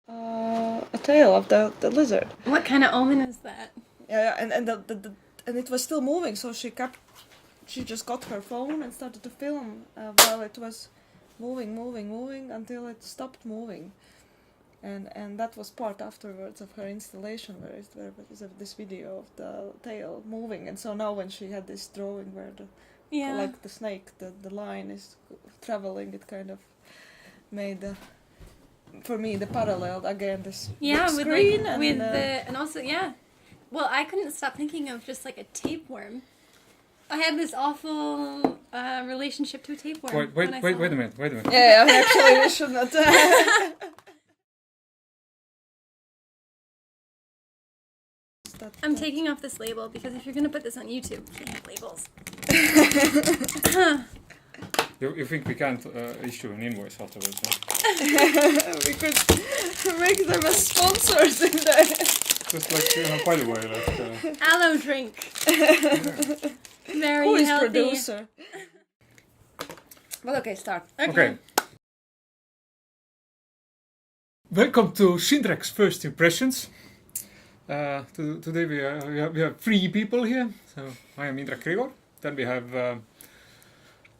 a tail of the lizard. What kind of omen is that? Yeah, and it was still moving, so she just got her phone and started to film while it was moving until it stopped moving. And that was part afterwards of her installation where is this video of the tail moving. And so now when she had this drawing where like the snake, the line is traveling, it kind of made for me the parallel again, this big screen and also well, I couldn't stop thinking of just like a tapeworm. I had this awful relationship to a tapeworm. Wait a minute. Yeah, actually we should not. I'm taking off this label because if you're going to put this on YouTube, you can't have labels. You think we can't issue an invoice afterwards? We could make them as sponsors in there. Just like, by the way, like... Aloe drink. Very Who is healthy. producer? Well, okay, start. Okay. Welcome to Shindrek's First Impressions. Today we have 3 people here. So I am Indrek Grigor. Then we have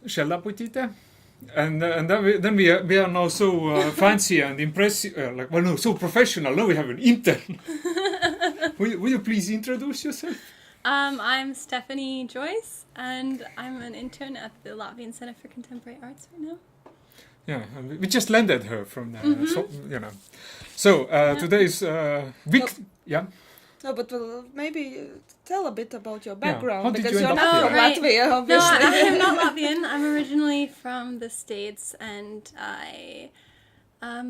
Šelda Puķīte. And then we are now so fancy and impressive, so professional. Now we have an intern. Will you please introduce yourself? I'm Stephanie Joyce, and I'm an intern at the Latvian Center for Contemporary Arts right now. Yeah, and we just landed her from there, So today's No, but maybe tell a bit about your background, How did because you you're end up not from here? Latvia, No, obviously. I am not Latvian. I'm originally from the States, and I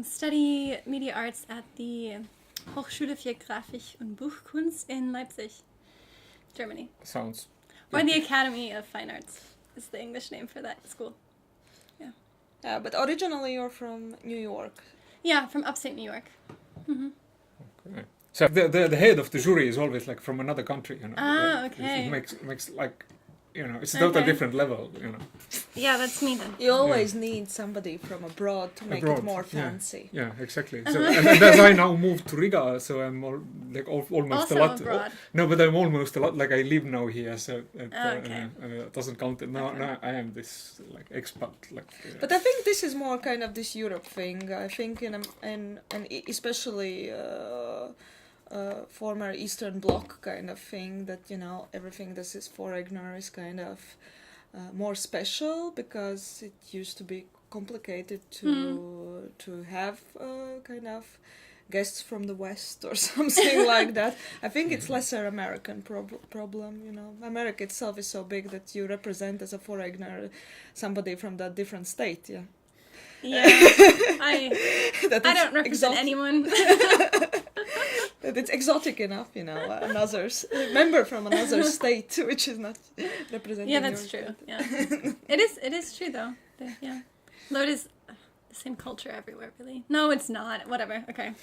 study media arts at the Hochschule für Grafik und Buchkunst in Leipzig, Germany. Sounds... Or the Academy of Fine Arts is the English name for that school. Yeah, but originally you're from New York. Yeah, from upstate New York. Mm-hmm. Okay. So the head of the jury is always like from another country, you know. Ah, okay. It makes like, you know, it's a totally different level, you know. Yeah, that's me then. You always need somebody from abroad to make it more fancy. Yeah, exactly. So and as I now moved to Riga, so I'm almost Also a lot. abroad. No, but I'm almost a lot. Like I live now here, so Okay. it doesn't count. Now I am this like expat. Like. But I think this is more kind of this Europe thing. I think and especially former Eastern Bloc kind of thing, that, you know, everything that is foreigner is kind of more special, because it used to be complicated to have kind of guests from the West or something like that. I think it's lesser American problem, you know. America itself is so big that you represent as a foreigner somebody from that different state, yeah. Yeah, I don't represent anyone. That it's exotic enough, you know, another member from another state, which is not representing. Yeah, that's true. Yeah, it is true though. Yeah, though it is the same culture everywhere, really. No, it's not. Whatever. Okay.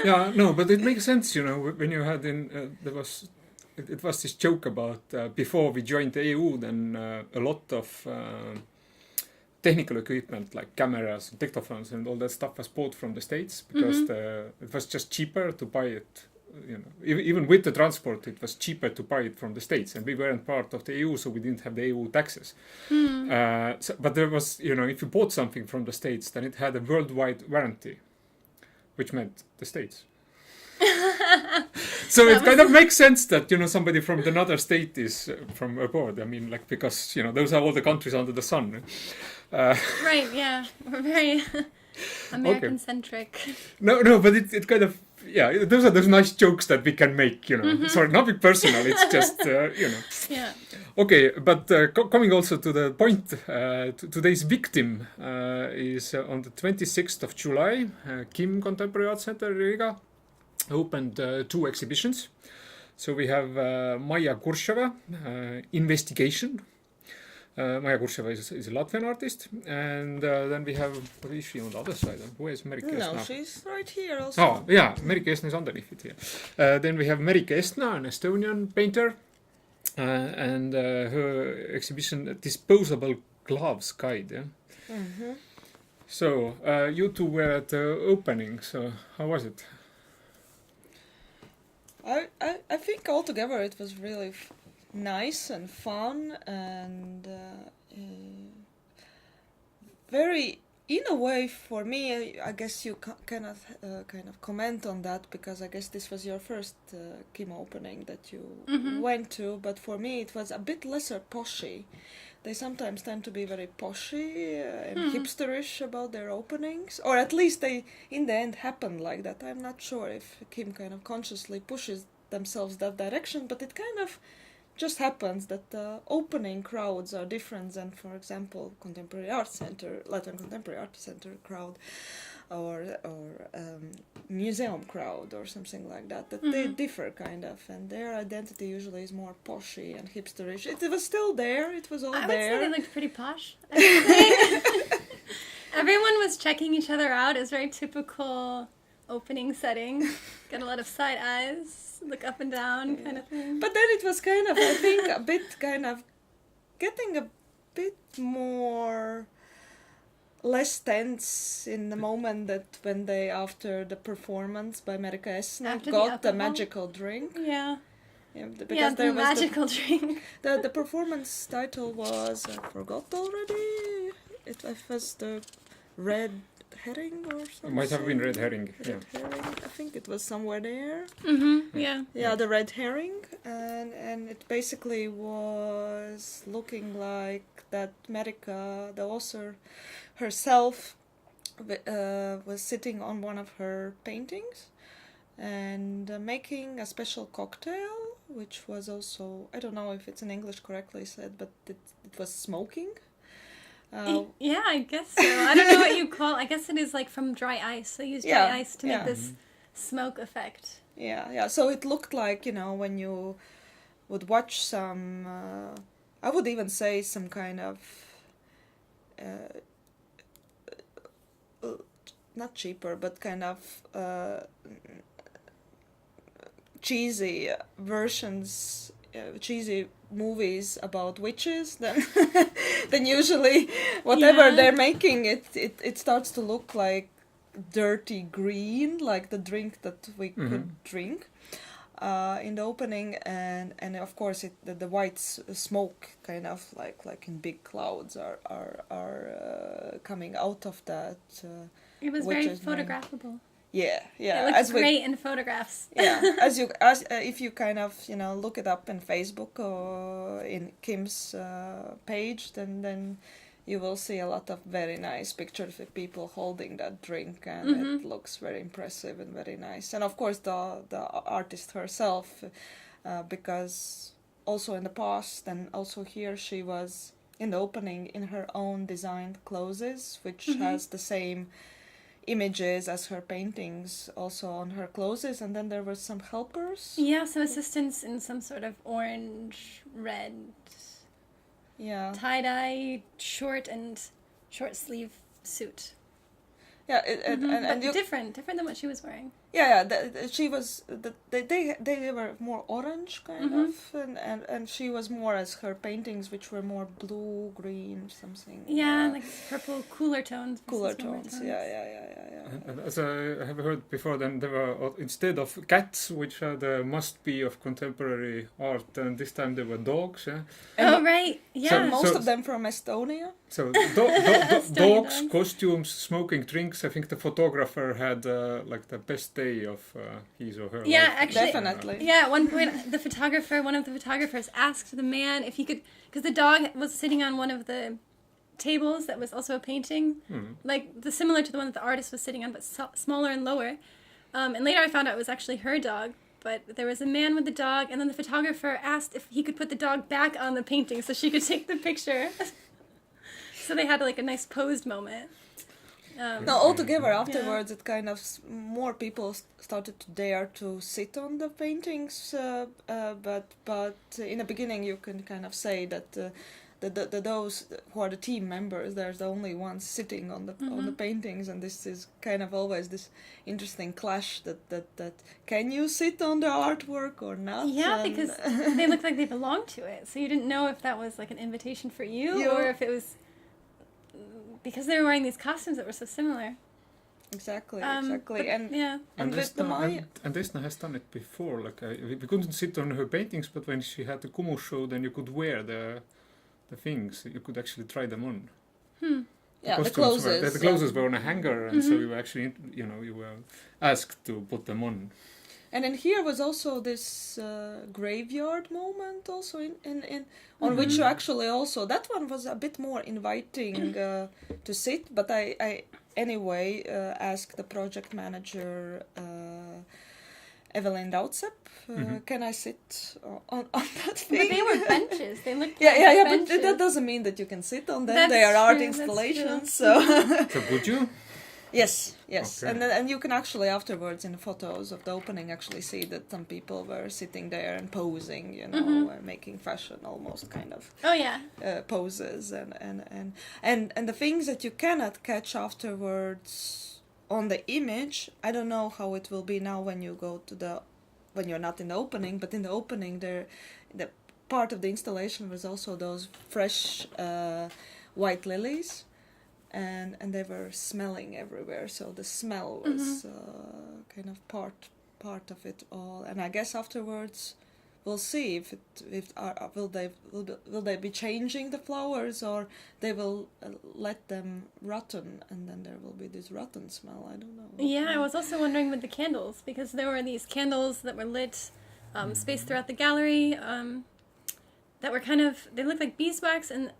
Yeah, no, but it makes sense, you know, when you had it was this joke about before we joined the EU, then a lot of technical equipment like cameras and dictaphones and all that stuff was bought from the States, because it was just cheaper to buy it, you know, even with the transport, it was cheaper to buy it from the States, and we weren't part of the EU, so we didn't have the EU taxes. But there was, you know, if you bought something from the States, then it had a worldwide warranty, which meant the States. So it kind of makes sense that, you know, somebody from another state is from abroad. I mean, like, because, you know, those are all the countries under the sun. Right, yeah. We're very American-centric. No, but it kind of, yeah, those are those nice jokes that we can make, you know. Sorry, not be personal, it's just, you know. Yeah. Okay, but coming also to the point, today's victim is on the 26th of July, Grimm Contemporary Art Center, Riga, opened 2 exhibitions. So we have Maija Kurševa, Investigation. Maija Kurševa is a Latvian artist, and then we have, what is she on the other side? Where is Merike Estna? No, she's right here also. Oh, yeah, Merike Estna is underneath it here. Then we have Merike Estna, an Estonian painter, and her exhibition Disposable Gloves Guide. Yeah? So, you two were at the opening, so how was it? I think altogether it was really nice and fun and very, in a way, for me, I guess you cannot kind of comment on that because I guess this was your first Kim opening that you went to, but for me it was a bit lesser poshy. They sometimes tend to be very poshy and hipsterish about their openings, or at least they, in the end, happen like that. I'm not sure if Kim kind of consciously pushes themselves that direction, but it kind of just happens that the opening crowds are different than, for example, Contemporary Art Center, Latin Contemporary Art Center crowd, or museum crowd, or something like that. That they differ kind of, and their identity usually is more poshy and hipsterish. It was still there. It was all there. I would say they looked pretty posh. Everyone was checking each other out. It was very typical opening setting. Got a lot of side eyes, look up and down kind of thing. But then it was kind of, I think, a bit kind of getting a bit more less tense in the moment that when they, after the performance by Merike Estna, got the magical drink. Yeah. Yeah, because there was magical drink. The performance title was, I forgot already. It was the Red Herring or something. It might have been Red Herring. Red Herring. I think it was somewhere there. Yeah. Yeah, the Red Herring, and it basically was looking like that Merike, the author herself, was sitting on one of her paintings and making a special cocktail, which was also, I don't know if it's in English correctly said, but it was smoking. Yeah, I guess so. I don't know what you call. I guess it is like from dry ice. They use dry ice to make this smoke effect. Yeah. So it looked like, when you would watch some, I would even say some kind of, not cheaper, but kind of cheesy versions, cheesy movies about witches, then usually whatever they're making, it starts to look like dirty green, like the drink that we could drink in the opening, and of course the white smoke kind of like in big clouds are coming out of that. It was very photographable. Yeah. It looks great in photographs. Yeah, if you kind of look it up in Facebook or in Kim's page, then you will see a lot of very nice pictures of people holding that drink, and it looks very impressive and very nice. And of course the artist herself, because also in the past and also here she was in the opening in her own designed clothes, which has the same images as her paintings also on her clothes, and then there were some helpers. Yeah, so assistants in some sort of orange, red, tie-dye, short sleeve suit. Yeah, and different than what she was wearing. Yeah, she was. They were more orange kind of, and she was more as her paintings, which were more blue, green, something. Yeah, like purple, cooler tones. Yeah. And as I have heard before, then there were, instead of cats, which are the must-be of contemporary art, and this time there were dogs. Yeah. Right. Yeah. So most of them from Estonia. So dogs, costumes, smoking drinks. I think the photographer had like the best day of his or her life. Actually, definitely. Yeah, at one point, one of the photographers asked the man if he could, because the dog was sitting on one of the tables that was also a painting, like similar to the one that the artist was sitting on, but smaller and lower. And later I found out it was actually her dog. But there was a man with the dog, and then the photographer asked if he could put the dog back on the painting so she could take the picture. So they had like a nice posed moment. No, altogether afterwards it kind of more people started to dare to sit on the paintings, but in the beginning you can kind of say that those who are the team members, they're the only ones sitting on the paintings, and this is kind of always this interesting clash that can you sit on the artwork or not? Yeah, because they look like they belong to it, so you didn't know if that was like an invitation for you or if it was because they were wearing these costumes that were so similar. Exactly. But, And yeah. and with the Maia. And Estna has done it before. Like we couldn't sit on her paintings, but when she had the Kumu show, then you could wear the things. You could actually try them on. Yeah, the costumes clothes. the clothes were on a hanger, and so you were actually, you were asked to put them on. And then here was also this graveyard moment also in on which you actually also, that one was a bit more inviting to sit, but I anyway asked the project manager Evelyn Doutsep, can I sit on that thing? But they were benches. They looked yeah, benches. but that doesn't mean that you can sit on them. That's They are art true, that's installations, true. so... So would you? Yes. Okay. And you can actually afterwards in the photos of the opening actually see that some people were sitting there and posing, making fashion almost kind of Oh yeah. poses and the things that you cannot catch afterwards on the image. I don't know how it will be now when you go to when you're not in the opening, but in the opening the part of the installation was also those fresh white lilies. And they were smelling everywhere, so the smell was kind of part of it all. And I guess afterwards, we'll see will they be changing the flowers, or they will let them rotten, and then there will be this rotten smell. I don't know. Yeah, I was also wondering with the candles, because there were these candles that were lit spaced throughout the gallery that were they looked like beeswax, and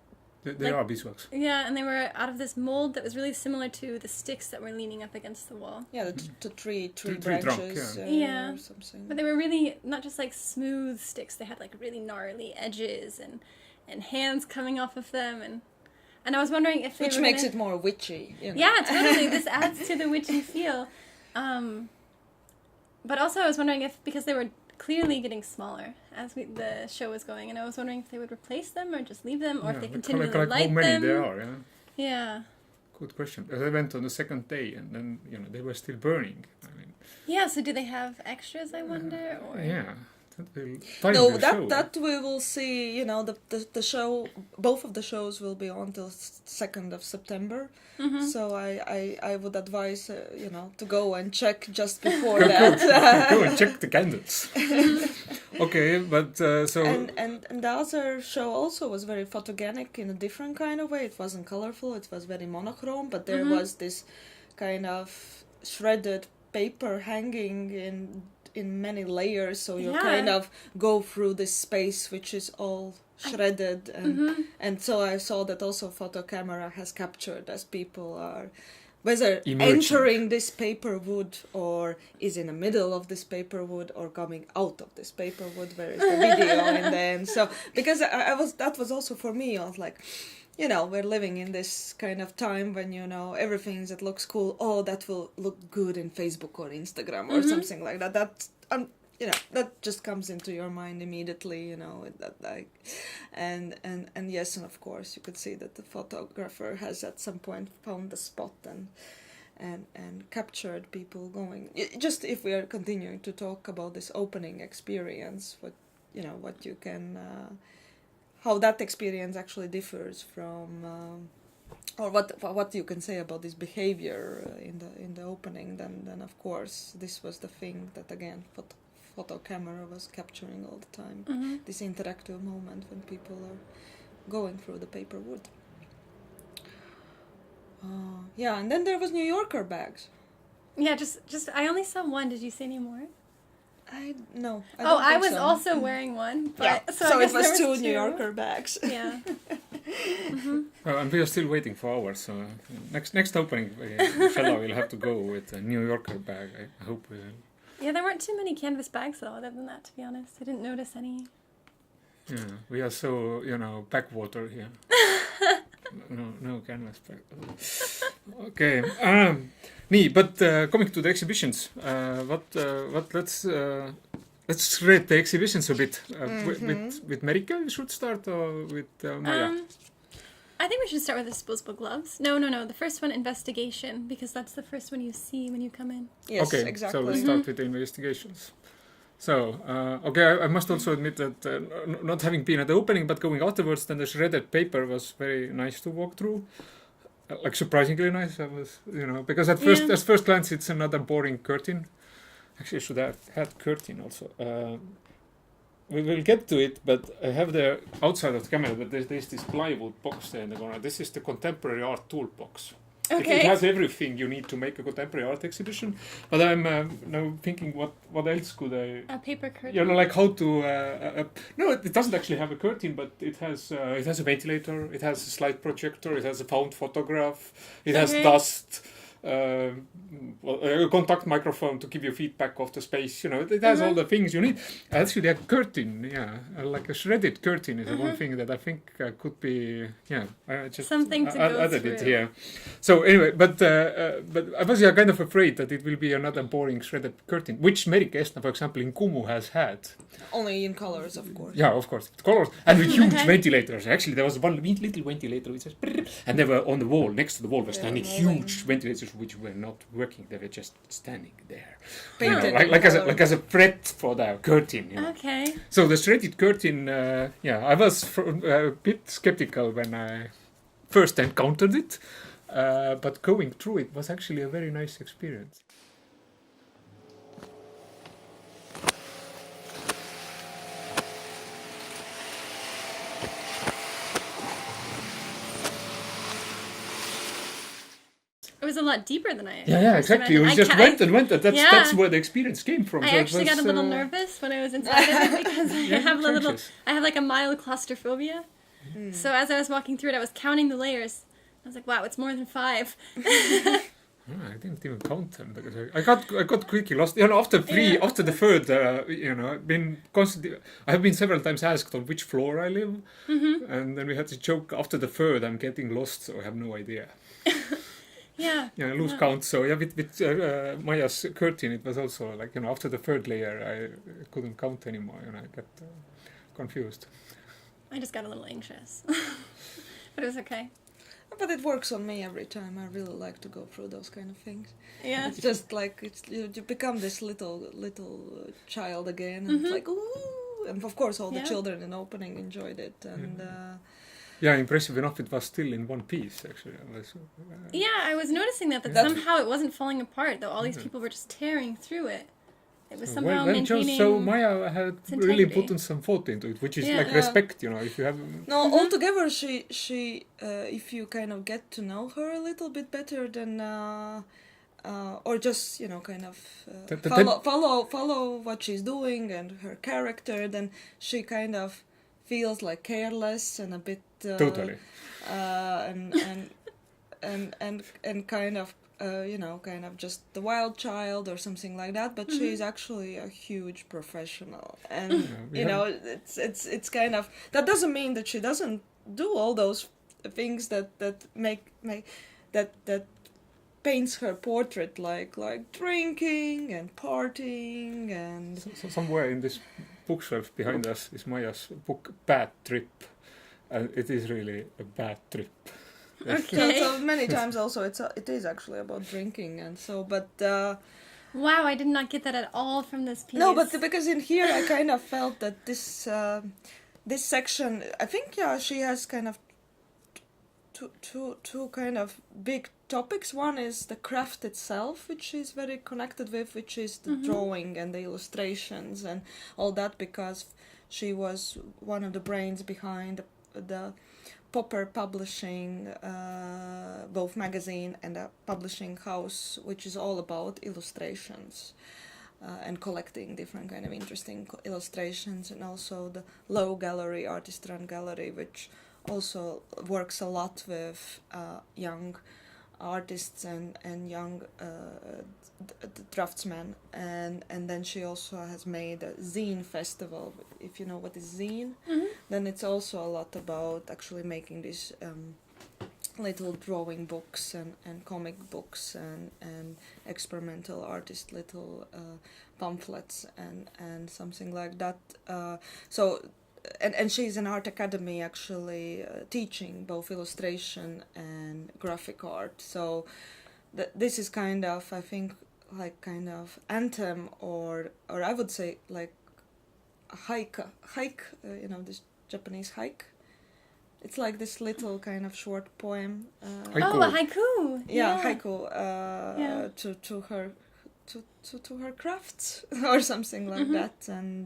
They are beeswax. yeah, and they were out of this mold that was really similar to the sticks that were leaning up against the wall. Yeah, the tree trunk, branches yeah. or something. But they were really not just like smooth sticks. They had like really gnarly edges and hands coming off of them, and I was wondering if they Which were makes it more witchy. Yeah, totally. This adds to the witchy feel. But also I was wondering if, because they were clearly getting smaller as the show was going, and I was wondering if they would replace them or just leave them, or if they continue to light how many them. there are, Yeah. Good question. I went on the second day, and then they were still burning. I mean, Yeah. So do they have extras? I wonder. Or yeah. No, that we will see. The show. Both of the shows will be on till 2nd of September. So I would advise to go and check just before that. Go and check the candles. Okay, but so. And the other show also was very photogenic in a different kind of way. It wasn't colorful. It was very monochrome, but there was this kind of shredded paper hanging in many layers, so you kind of go through this space which is all shredded, and so I saw that also photo camera has captured as people are whether entering this paper wood or is in the middle of this paper wood or coming out of this paper wood, where is the video and then so because that was also for me. I was like, we're living in this kind of time when, everything that looks cool, that will look good in Facebook or Instagram or something like that. That just comes into your mind immediately, that like, and yes, and of course you could see that the photographer has at some point found the spot and captured people going. Just if we are continuing to talk about this opening experience, what you can. How that experience actually differs from, or what you can say about this behavior in the opening. Then of course this was the thing that again photo camera was capturing all the time. This interactive moment when people are going through the paper wood. Yeah, and then there was New Yorker bags. Yeah, just I only saw one. Did you see any more? No. I was also wearing one. But, yeah. So it was two New Yorker bags. Yeah. And we are still waiting for ours. So next opening, Shella will have to go with a New Yorker bag. I hope. Yeah, there weren't too many canvas bags though. Other than that, to be honest, I didn't notice any. Yeah, we are so backwater here. No canvas bag. Okay. But coming to the exhibitions, let's read the exhibitions a bit. With Merike, we should start, or with Maia? I think we should start with disposable gloves. No. The first one, investigation, because that's the first one you see when you come in. Yes, okay, exactly. so let's start with the investigations. So, I must also admit that not having been at the opening, but going afterwards, then the shredded paper was very nice to walk through. like surprisingly nice. I was, because at first glance it's another boring curtain. Actually, I should have had curtain also. We will get to it, but I have the outside of the camera, but there's this plywood box there in the corner. This is the contemporary art toolbox. Okay. It has everything you need to make a contemporary art exhibition. But I'm now thinking, what else could I? A paper curtain. Like how to? No, it doesn't actually have a curtain, but it has a ventilator. It has a slide projector. It has a found photograph. It has dust. A contact microphone to give you feedback of the space. It has all the things you need. Actually, a curtain, like a shredded curtain is the one thing that I think could be, I just something to go added through. it here. So anyway, but I was kind of afraid that it will be another boring shredded curtain, which Merike Estna, for example, in Kumu has had. Only in colors, of course. Yeah, of course, colors and with huge ventilators. Actually, there was one little ventilator which says, and they were on the wall, next to the wall, were standing huge ventilators which were not working. They were just standing there, like as a threat for the curtain. Okay. So the shredded curtain, I was a bit skeptical when I first encountered it, but going through it was actually a very nice experience. It was a lot deeper than I Yeah, exactly. We just went and went. That's where the experience came from. I actually got a little nervous when I was inside of it because I have like a mild claustrophobia. So as I was walking through it, I was counting the layers. I was like, wow, it's more than 5. I didn't even count them because I got quickly lost. After the third, I have been several times asked on which floor I live, and then we had to joke after the third, I'm getting lost, so I have no idea. I lose count. So with Maija's curtain, it was also like after the third layer, I couldn't count anymore, and I got confused. I just got a little anxious, but it was okay. But it works on me every time. I really like to go through those kind of things. Yeah. It's just like you become this little child again, and it's like ooh, and of course all the children in opening enjoyed it, and. Impressive enough, it was still in one piece, actually. I was noticing that somehow it wasn't falling apart, though all these people were just tearing through it. It was somehow maintaining so Maia had really put in some thought into it, which is like respect, if you have... No, altogether, she if you kind of get to know her a little bit better than... or just, kind of follow what she's doing and her character, then she kind of feels like careless and a bit... totally. And kind of kind of just the wild child or something like that, but she's actually a huge professional, and it's kind of, that doesn't mean that she doesn't do all those things that make that paints her portrait, like drinking and partying and so somewhere in this bookshelf behind us is Maija's book Bad Trip, and it is really a bad trip. Okay. So many times also it is actually about drinking, and so, but wow, I did not get that at all from this piece. no, but because in here I kind of felt that this section, I think she has kind of two kind of big topics. One is the craft itself, which she's very connected with, which is the drawing and the illustrations and all that, because she was one of the brains behind the Popper Publishing, both magazine and a publishing house, which is all about illustrations and collecting different kind of interesting illustrations, and also the Low Gallery, Artist Run Gallery, which also works a lot with young artists and young draftsmen, and then she also has made a zine festival. If you know what is zine, then it's also a lot about actually making these little drawing books and comic books and experimental artist little pamphlets and something like that. So and she's an art academy actually teaching both illustration and graphic art. So this is kind of, I think, like kind of anthem, or I would say like hike, this Japanese hike. It's like this little kind of short poem. Haiku. Oh, a haiku. Haiku to her crafts or something like that, and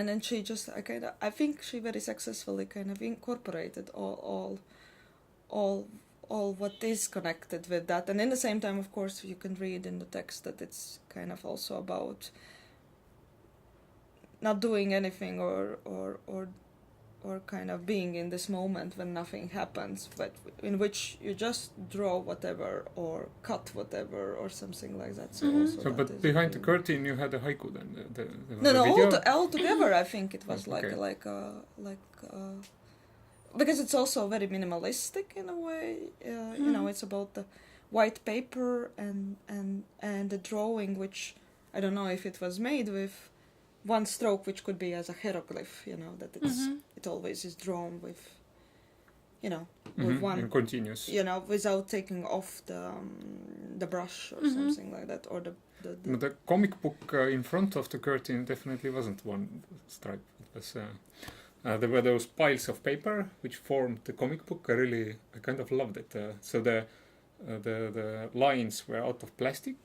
then she just I think she very successfully kind of incorporated all what is connected with that, and in the same time, of course, you can read in the text that it's kind of also about not doing anything or kind of being in this moment when nothing happens, but in which you just draw whatever or cut whatever or something like that. So, So, but behind the curtain, you had a haiku then. No, video? all together. I think it was Okay. because it's also very minimalistic in a way. You know, it's about the white paper and the drawing, which I don't know if it was made with one stroke, which could be as a hieroglyph, you know, that it always is drawn with, you know, with one, and continuous. you know, without taking off the brush or something like that, or the The comic book in front of the curtain definitely wasn't one stripe. It was there were those piles of paper which formed the comic book. I kind of loved it. So the lines were out of plastic.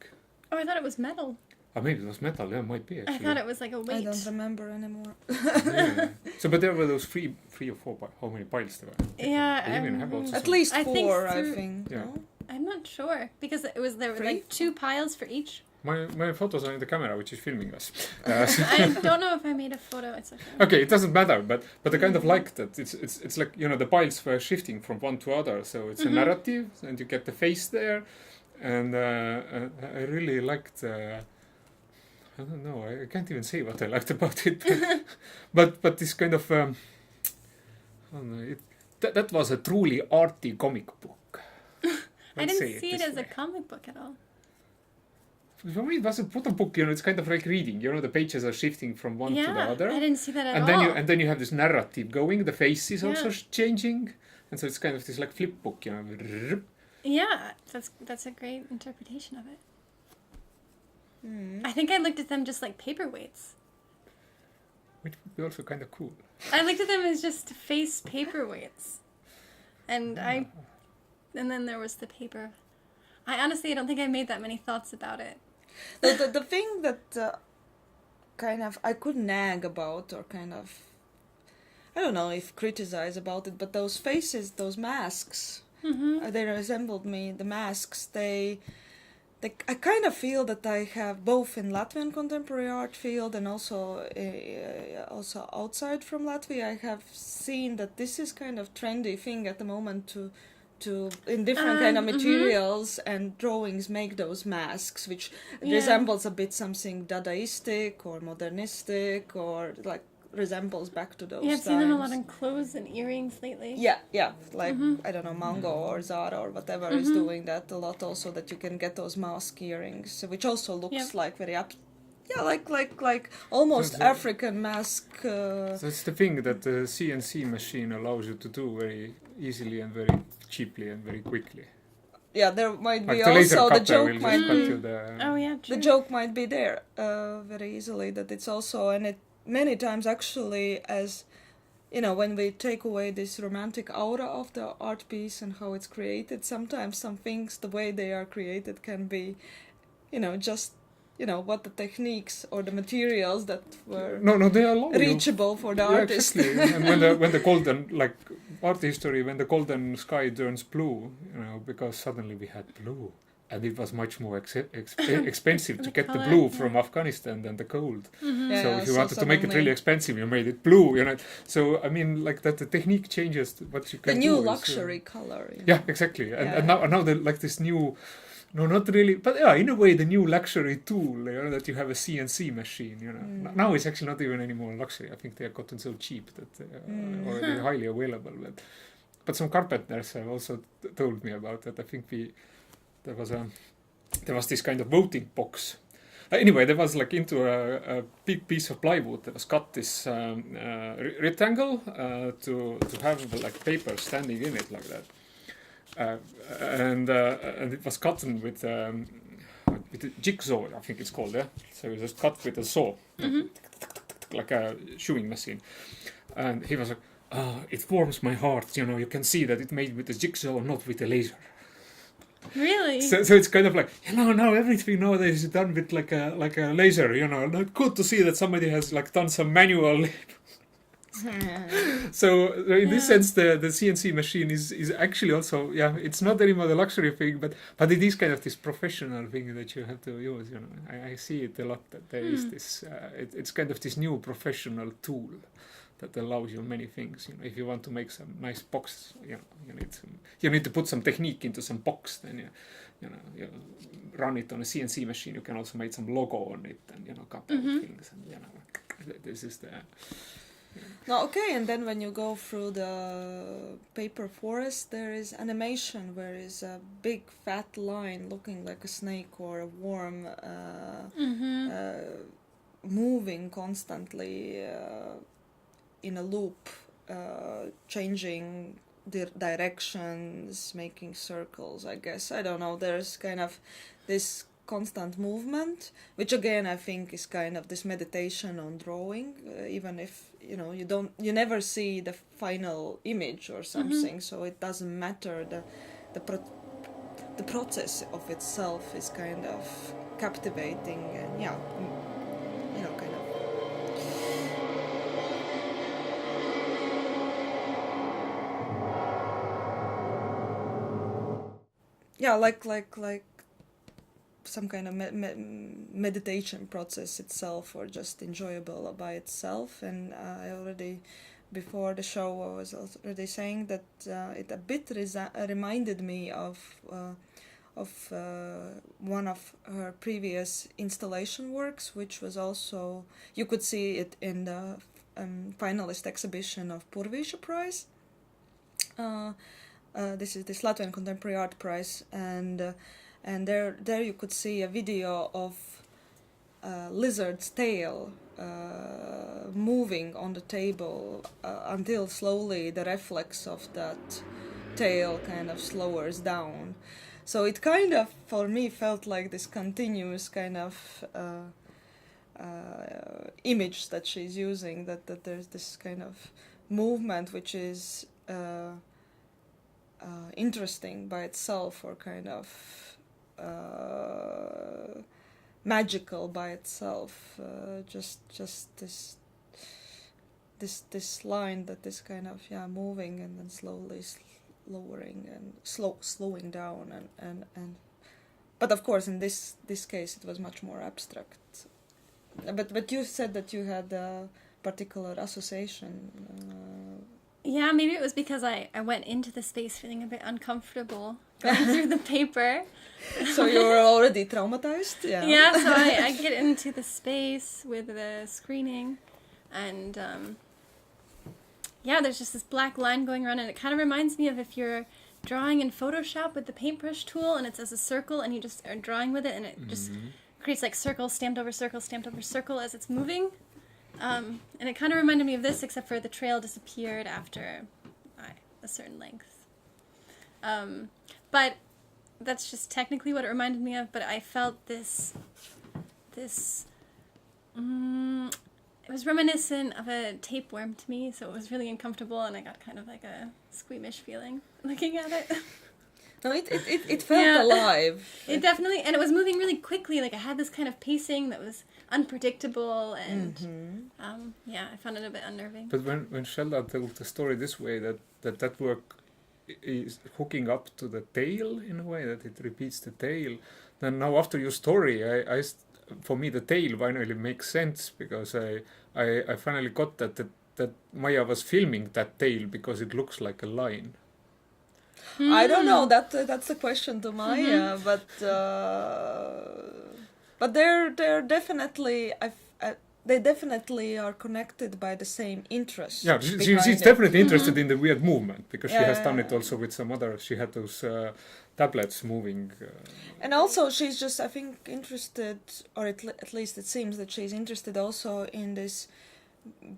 Oh, I thought it was metal. Oh, maybe it was metal. Yeah, it might be actually. I thought it was like a weight. I don't remember anymore. Yeah. So, but there were those three or four. How many piles there were? Yeah, They even have also At some- least I think four, I through- think. Yeah. No? I'm not sure because there were Three? like 2 piles for each. My photos are in the camera, which is filming us. I don't know if I made a photo. It's okay. Okay, it doesn't matter, but I kind of like that. It's like, you know, the piles were shifting from one to other, so it's a narrative, and you get the face there, and I really liked. I don't know. I can't even say what I liked about it, but this kind of. I don't know. That was a truly arty comic book. I Let's say didn't see it this as a way. comic book at all. For me, it was a photo book. You know, it's kind of like reading. You know, the pages are shifting from one to the other. I didn't see that at And all. then you have this narrative going. The face is also Yeah. changing, and so it's kind of this like flip book, you know. Yeah, that's a great interpretation of it. I think I looked at them just like paperweights. Which would be also kind of cool. I looked at them as just face paperweights, and then there was the paper. I honestly don't think I made that many thoughts about it. The thing that kind of I could nag about, or kind of, I don't know if criticize about it, but those faces, those masks, they resembled me. The masks, I kind of feel that I have both in Latvian contemporary art field and also outside from Latvia. I have seen that this is kind of trendy thing at the moment to in different kind of materials and drawings make those masks, which resembles a bit something Dadaistic or modernistic, or like resembles back to those Yeah, I've times. seen them a lot in clothes and earrings lately. Yeah, like I don't know, Mango or Zara or whatever is doing that a lot. Also, that you can get those mask earrings, which also looks like very like almost So- African mask. That's the thing that the CNC machine allows you to do very easily and very cheaply and very quickly. Yeah, there might Like be the laser also the cutter joke will might just cut be. you the. Oh yeah, true. The joke might be there very easily, that it's also, and it many times actually, as you know, when we take away this romantic aura of the art piece and how it's created, sometimes some things, the way they are created, can be, you know, just, you know, what the techniques or the materials that were No, they allow you. reachable for the artist. Exactly. And when the golden, like art history, when the golden sky turns blue, you know, because suddenly we had blue, and it was much more expensive to The get the color, blue from Afghanistan than the gold. Yeah, So if you so wanted to make it suddenly really expensive, you made it blue, you know. So I mean, like that, the technique changes what you the can new do. luxury color. You know. Yeah, exactly. And now the, like this new. No, not really, but yeah, in a way, the new luxury tool, you know, that you have a CNC machine, you know. Now it's actually not even anymore luxury. I think they have gotten so cheap that they are already highly available. But some carpenters have also told me about that. I think there was this kind of voting box. Anyway, there was like into a big piece of plywood. There was cut this rectangle to have like paper standing in it like that. And it was cut with a jigsaw, I think it's called, yeah. So you just cut with a saw, like a shoeing machine. And he was like, it warms my heart, you know, you can see that it made with a jigsaw, not with a laser. Really? So it's kind of like, you know, now everything nowadays is done with like a laser, you know. Good to see that somebody has like done some manual. So in this sense, the CNC machine is actually also, it's not anymore the luxury thing, but it is kind of this professional thing that you have to use, you know. I see it a lot, that there is this, it's kind of this new professional tool that allows you many things. You know, if you want to make some nice box, you know, you need to put some technique into some box. Then you run it on a CNC machine. You can also make some logo on it, and you know, couple of things. And you know, this is the. No, okay, and then when you go through the paper forest, there is animation where is a big fat line looking like a snake or a worm moving constantly in a loop, changing directions, making circles, I guess. I don't know, there's kind of this constant movement, which again I think is kind of this meditation on drawing, even if you never see the final image or something, so it doesn't matter. The process of itself is kind of captivating, and kind of. Yeah, like some kind of meditation process itself, or just enjoyable by itself. And I already, before the show, I was already saying that it a bit reminded me of one of her previous installation works, which was also, you could see it in the finalist exhibition of Purvīša Prize. This is this Latvian Contemporary Art Prize, and there you could see a video of a lizard's tail moving on the table until slowly the reflex of that tail kind of slows down. So it kind of, for me, felt like this continuous kind of image that she's using, that there's this kind of movement which is interesting by itself, or kind of magical by itself. Just this line that is kind of moving and then slowly lowering and slowing down, and but of course in this case it was much more abstract. But you said that you had a particular association. Yeah, maybe it was because I went into the space feeling a bit uncomfortable going through the paper. So you were already traumatized? Yeah. Yeah, so I get into the space with the screening, and there's just this black line going around, and it kind of reminds me of if you're drawing in Photoshop with the paintbrush tool, and it's as a circle, and you just are drawing with it, and it just creates like circle, stamped over circle as it's moving. And it kind of reminded me of this, except for the trail disappeared after a certain length. But that's just technically what it reminded me of. But I felt this. It was reminiscent of a tapeworm to me, so it was really uncomfortable, and I got kind of like a squeamish feeling looking at it. No, it felt alive. It definitely, and it was moving really quickly. Like, I had this kind of pacing that was unpredictable, and I found it a bit unnerving. But when Shelda told the story this way, that work is hooking up to the tail in a way, that it repeats the tail, then now after your story, for me the tail finally makes sense, because I finally got that Maia was filming that tail because it looks like a line. I don't know. That's a question to Maia, but they're definitely they definitely are connected by the same interest. Yeah, she's definitely interested in the weird movement, because she has done it also with some other. She had those tablets moving. And also, she's just, I think, interested, or at least it seems that she's interested also in this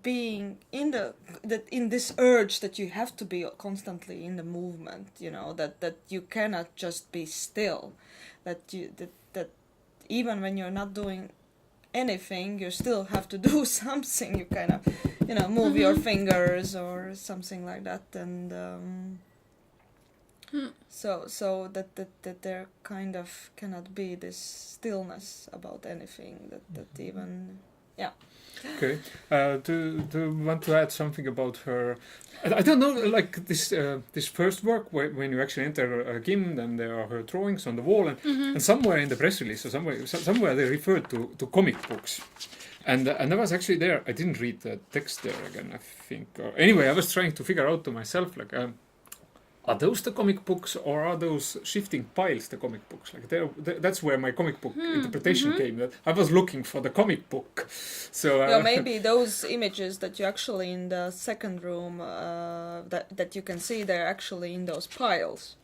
being in this urge that you have to be constantly in the movement, that you cannot just be still, that even when you're not doing anything, you still have to do something. You kind of, move your fingers or something like that, and so that there kind of cannot be this stillness about anything. That even, yeah. Okay. Do you want to add something about her? I don't know, like this first work when you actually enter Grimm, then there are her drawings on the wall, and somewhere in the press release or somewhere they referred to comic books, and I was actually there. I didn't read the text there again, I think. Or, anyway, I was trying to figure out to myself, like, are those the comic books, or are those shifting piles the comic books? Like, that's where my comic book interpretation came. That I was looking for the comic book. So maybe those images that you actually in the second room that you can see, they're actually in those piles.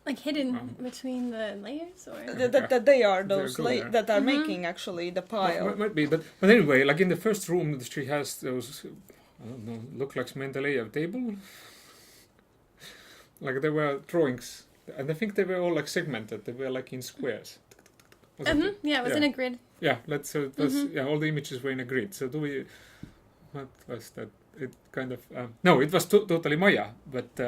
Like hidden between the layers, or that they are those that are making actually the pile. Well, might be, but anyway, like in the first room, she has those. I don't know, look like Mendeleev table. Like there were drawings, and I think they were all like segmented. They were like in squares. Yeah, it was in a grid. Yeah, it was, all the images were in a grid. So what was that? It kind of no, it was totally Maia, but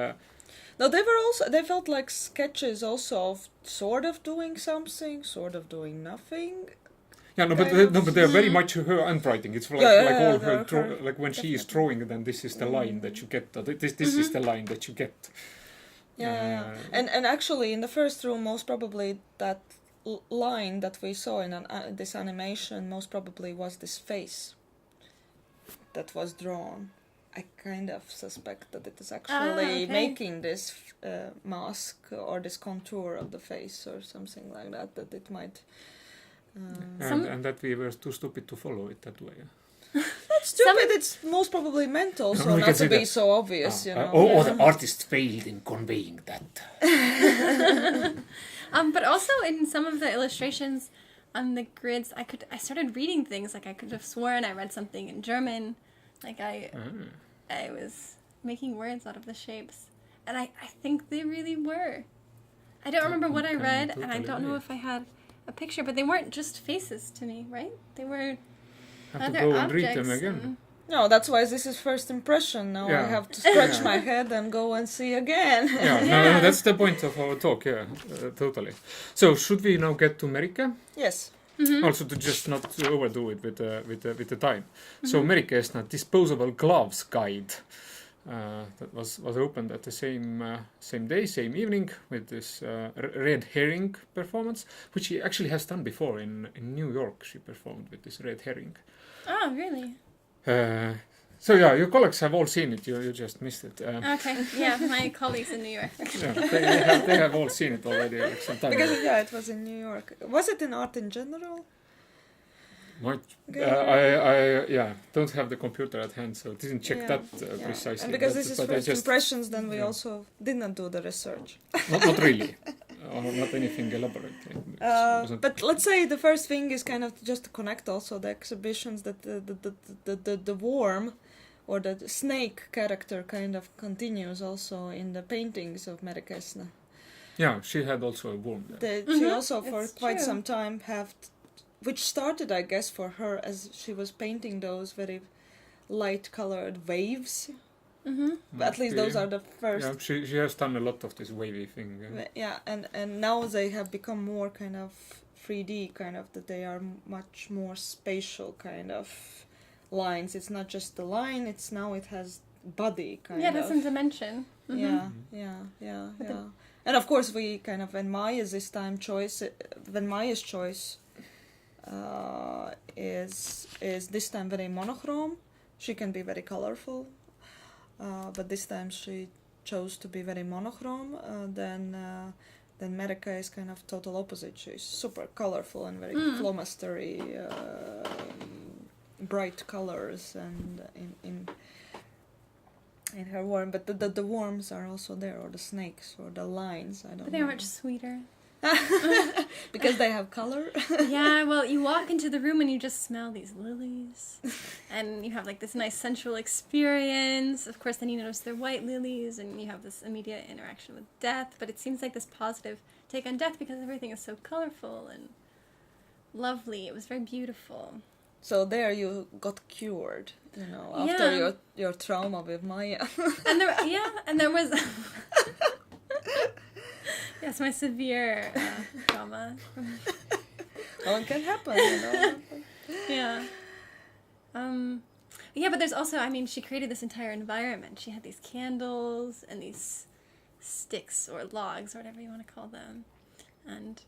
no, they felt like sketches also of sort of doing something, sort of doing nothing. Yeah, but they're very much her handwriting. It's like all her like when she is drawing, then this is the line that you get. This is the line that you get. Yeah. And actually in the first room, most probably that line that we saw in this animation, most probably was this face that was drawn. I kind of suspect that it is actually making this mask or this contour of the face or something like that, that it might... and that we were too stupid to follow it that way. Not stupid, it's most probably meant also not to be so obvious, Or the artist failed in conveying that. But also in some of the illustrations on the grids, I started reading things, like I could have sworn I read something in German, like I was making words out of the shapes, and I think they really were. I don't remember what I read, and I don't know if I had a picture, but they weren't just faces to me, right? They were have other to go objects. And read them again. No, that's why this is first impression. Now I have to scratch my head and go and see again. No, that's the point of our talk. Yeah, totally. So should we now get to Merike? Yes. Also to just not overdo it with the time. So Merike Estna Disposable Gloves Guide. That was opened at the same day, same evening, with this red herring performance, which she actually has done before in New York. She performed with this red herring. Oh, really? So yeah, your colleagues have all seen it. You just missed it. Okay, yeah, my colleagues in New York. They have all seen it already. Like, some time Because ago. it was in New York. Was it in art in general? I don't have the computer at hand, so didn't check that precisely. And because this is first impressions, then we also didn't do the research. not really, or not anything elaborate. But let's say the first thing is kind of just to connect also the exhibitions that the worm or the snake character kind of continues also in the paintings of Merike Estna. Yeah, she had also a worm there. She also for quite some time which started, I guess, for her as she was painting those very light-colored waves. At least those are the first. Yeah, she has done a lot of this wavy thing. Yeah, and now they have become more kind of 3D, kind of that they are much more spatial kind of lines. It's not just the line; it has body kind of. Yeah, it has some dimension. Yeah. And of course, we kind of when Maia's choice. Is this time very monochrome. She can be very colorful, but this time she chose to be very monochrome. Then Merike is kind of total opposite. She's super colorful and very flomestery, bright colors, and in her worm. But the worms are also there, or the snakes, or the lines. I don't know. But they're much sweeter. Because they have color. Yeah, well, you walk into the room and you just smell these lilies, and you have like this nice sensual experience. Of course, then you notice they're white lilies, and you have this immediate interaction with death. But it seems like this positive take on death because everything is so colorful, and lovely. It was very beautiful. So there you got cured, after Yeah. your trauma with Maia. And there was yes, my severe trauma. Oh, it can happen, Yeah. But there's also, she created this entire environment. She had these candles and these sticks or logs or whatever you want to call them. And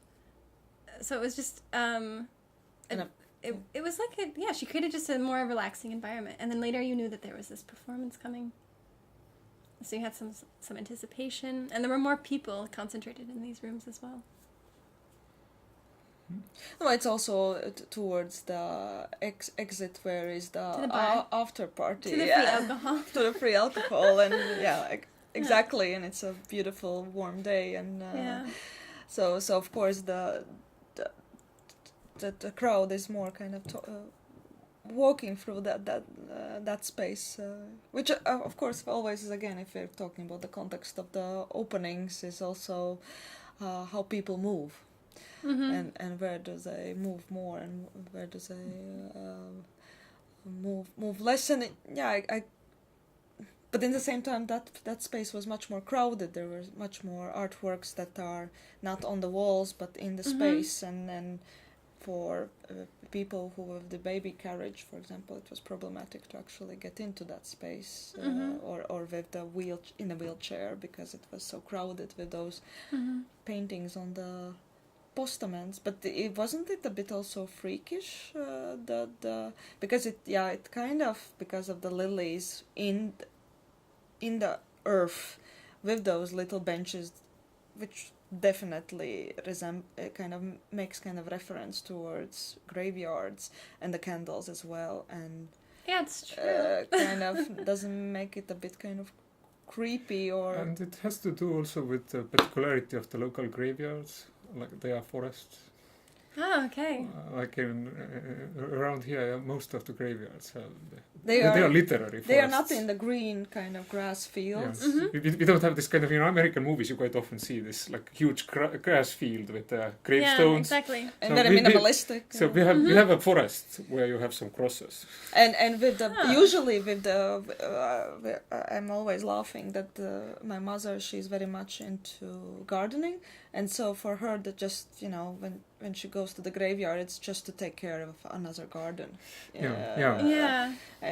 so it was just, it was like, she created just a more relaxing environment. And then later you knew that there was this performance coming. So you had some anticipation. And there were more people concentrated in these rooms as well. No, it's also towards the exit where is To the the bar. after party. To the free alcohol. To the free alcohol, and exactly, and it's a beautiful warm day, and so of course the crowd is more kind of walking through that space, which of course always is, again, if we're talking about the context of the openings, is also how people move. Mm-hmm. And where do they move more, and where do they move less? And but in the same time, that space was much more crowded. There were much more artworks that are not on the walls but in the space, and for people who have the baby carriage, for example, it was problematic to actually get into that space, or with the in a wheelchair, because it was so crowded with those paintings on the postaments. But it wasn't it a bit also freakish, because it kind of, because of the lilies in the earth with those little benches, which definitely kind of makes kind of reference towards graveyards, and the candles as well, and it's true. kind of doesn't make it a bit kind of creepy, or And it has to do also with the particularity of the local graveyards, like they are forests. Oh, okay. Like around here, most of the graveyards they are are literary forests. they are not in the green kind of grass fields. Yes. We don't have this kind of, American movies you quite often see this like huge grass field with gravestones. Yeah, exactly. And very minimalistic. So we have a forest where you have some crosses. And with the usually with the I'm always laughing that my mother, she's very much into gardening, and so for her that just when she goes to the graveyard, it's just to take care of another garden.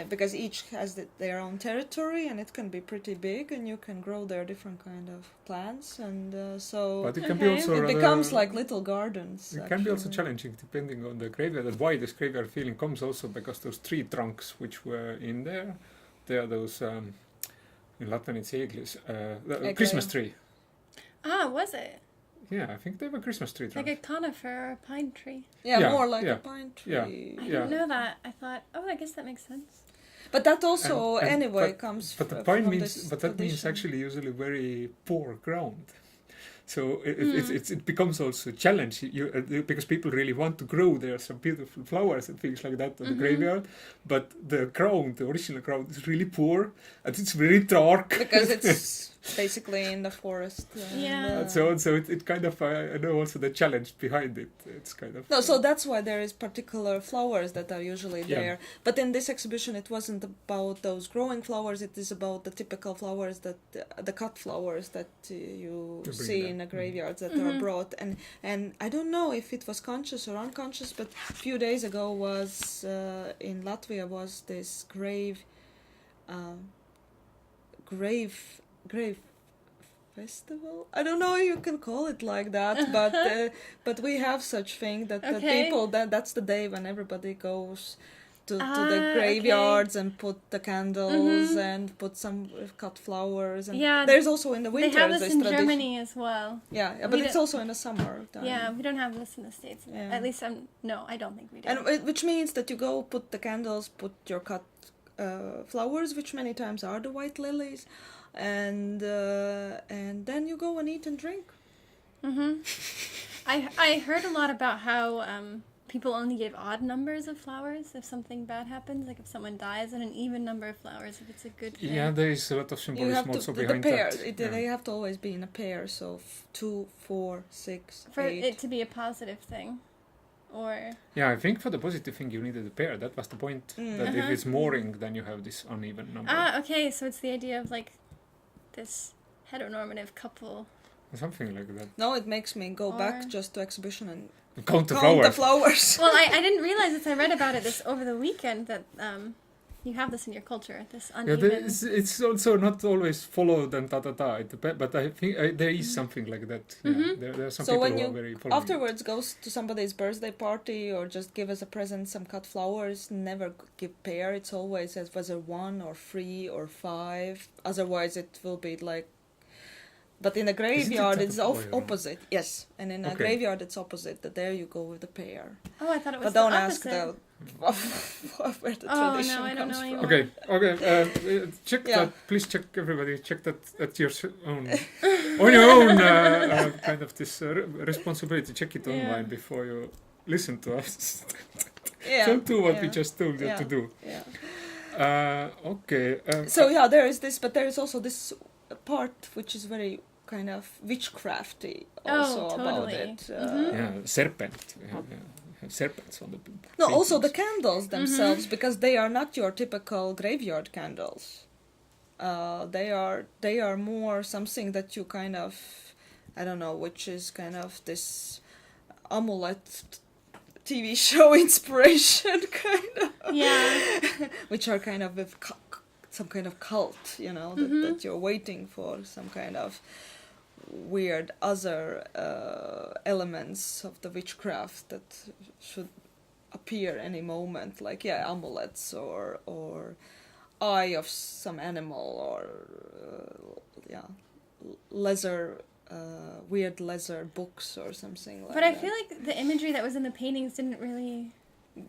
Because each has their own territory, and it can be pretty big, and you can grow there different kind of plants, and so But it can be also it becomes like little gardens. It can be also challenging depending on the graveyard, and why this graveyard feeling comes also because those tree trunks which were in there, they are those in Latvian it's eglis, Christmas tree. Ah, was it? Yeah, I think they were Christmas tree trunks. Like a conifer or a pine tree. More like a pine tree. I didn't know that. I thought, I guess that makes sense. But that also comes but the pine from means, this but that means tradition. actually usually very poor ground. So it becomes also a challenge because people really want to grow there some beautiful flowers and things like that on the graveyard, but the original ground is really poor, and it's very dark. Because it's basically in the forest. And so it kind of, I know also the challenge behind it. It's kind of... No, so that's why there is particular flowers that are usually there. But in this exhibition, it wasn't about those growing flowers. It is about the typical flowers, the cut flowers that you see in the graveyards that are brought. And I don't know if it was conscious or unconscious, but a few days ago was in Latvia was this grave festival. I don't know if you can call it like that, but we have such thing that the people that's the day when everybody goes to the graveyards and put the candles and put some cut flowers, and there's also in the winter. They have this in tradition. Germany as well. But it's also in the summer time. Yeah, we don't have this in the States. At least I don't think we do. And which means that you go put the candles, put your cut flowers, which many times are the white lilies, and then you go and eat and drink. I heard a lot about how people only give odd numbers of flowers if something bad happens, like if someone dies, and an even number of flowers if it's a good thing. Yeah, there is a lot of symbolism also behind that. They have to always be in a pair, so 2, 4, 6, for 8. it to be a positive thing. or... Yeah, I think for the positive thing you needed a pair. That was the point. That if it's mooring, then you have this uneven number. Okay, so it's the idea of like this heteronormative couple. Something like that. No, it makes me go back just to exhibition and Count the count the flowers. flowers. Well, I didn't realize this. I read about it this over the weekend that you have this in your culture, this uneven... It's also not always followed and but I think there is something like that. Yeah. There are some So people when who are you very following afterwards goes to somebody's birthday party or just give as a present some cut flowers, never give pair. It's always as whether 1 or 3 or 5. Otherwise, it will be like. But in a graveyard, it's opposite. Yes, and in a graveyard, it's opposite. That there you go with the pair. Oh, I thought it was but don't the ask opposite. where the tradition no, I don't comes know from. anymore. Okay. Check that. Please check, everybody. Check that at your own, on your own kind of this responsibility. Check it online before you listen to us. Don't do what we just told you to do. Yeah. Okay. So there is this, but there is also this part which is very kind of witchcrafty also about it. Serpent. Serpents on the No, also the candles themselves, because they are not your typical graveyard candles. They are more something that you kind of, I don't know, which is kind of this amulet TV show inspiration kind of. Yeah. Which are kind of with some kind of cult, that you're waiting for some kind of weird other elements of the witchcraft that should appear any moment, like amulets or eye of some animal or weird leather books or something like that. But I feel like the imagery that was in the paintings didn't really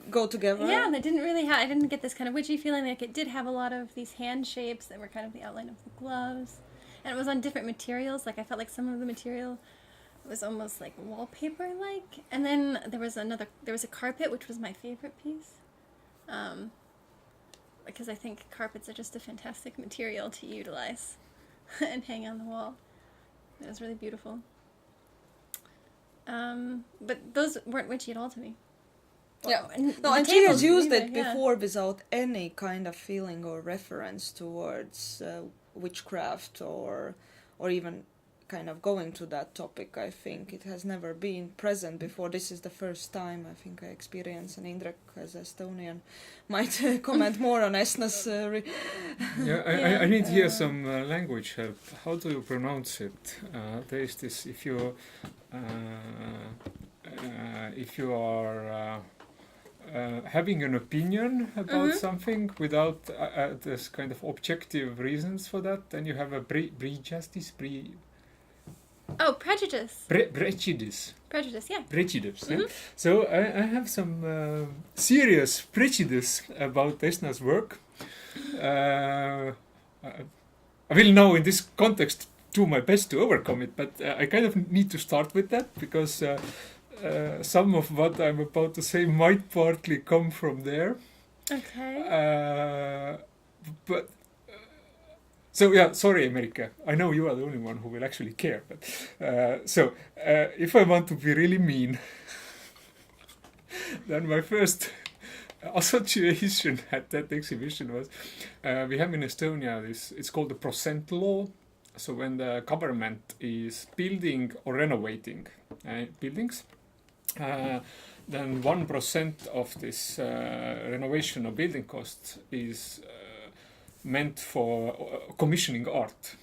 go together. Yeah, that didn't really I didn't get this kind of witchy feeling. Like it did have a lot of these hand shapes that were kind of the outline of the gloves. And it was on different materials. Like I felt like some of the material was almost like wallpaper-like. And then there was a carpet, which was my favorite piece. Because I think carpets are just a fantastic material to utilize and hang on the wall. It was really beautiful. But those weren't witchy at all to me. Yeah, well, and she has used it before without any kind of feeling or reference towards witchcraft or even kind of going to that topic. I think it has never been present before. This is the first time I think I experienced, and Indrek as Estonian might comment more on Estnas. I need here some language help. How do you pronounce it? There is this, if you are having an opinion about something without this kind of objective reasons for that, then you have a prejudice. Prejudice. Prejudice. Prejudice, yeah. Prejudice. Yeah? So I have some serious prejudice about Estna's work. I will now, in this context, do my best to overcome it, but I kind of need to start with that because some of what I'm about to say might partly come from there. Okay. But sorry, Merike. I know you are the only one who will actually care. But if I want to be really mean, then my first association at that exhibition was we have in Estonia it's called the % law. So when the government is building or renovating buildings, then 1% of this renovation or building cost is meant for commissioning art.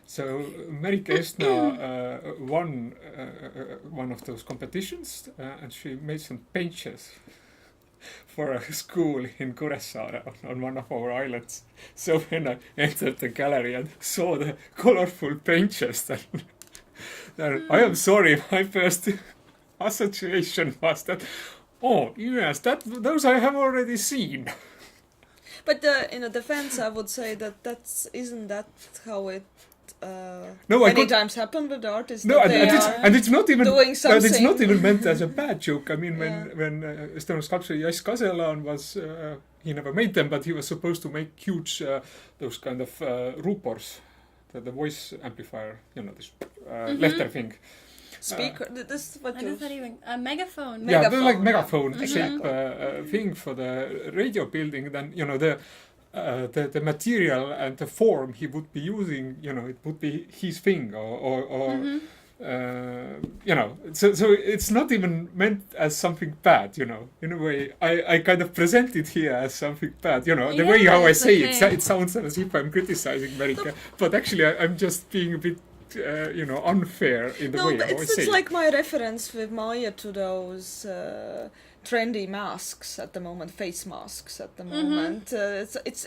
So Merike Estna won one of those competitions, and she made some paintings for a school in Kuressaare on one of our islands. So when I entered the gallery and saw the colorful paintings, then I am sorry, my first association was that, yes, those I have already seen. But in a defense, I would say isn't that how it many times happen with the artists? No, and it's not even doing something. But it's not even meant as a bad joke. I mean, when Estonian sculptor Joyce was he never made them, but he was supposed to make huge those kind of rupors, the voice amplifier, this letter thing. speaker. This what What you is that even? A megaphone. Yeah, they're Megaphone, like yeah. megaphone Exactly. shape thing for the radio building. Then the material and the form he would be using, it would be his thing or so it's not even meant as something bad, in a way. I kind of present it here as something bad, the way how I it's say okay. it sounds as if I'm criticizing Merike, but actually I'm just being a bit unfair in the No, way but how I it's say it. like my reference with Maia to those trendy masks at the moment, face masks at the moment. It's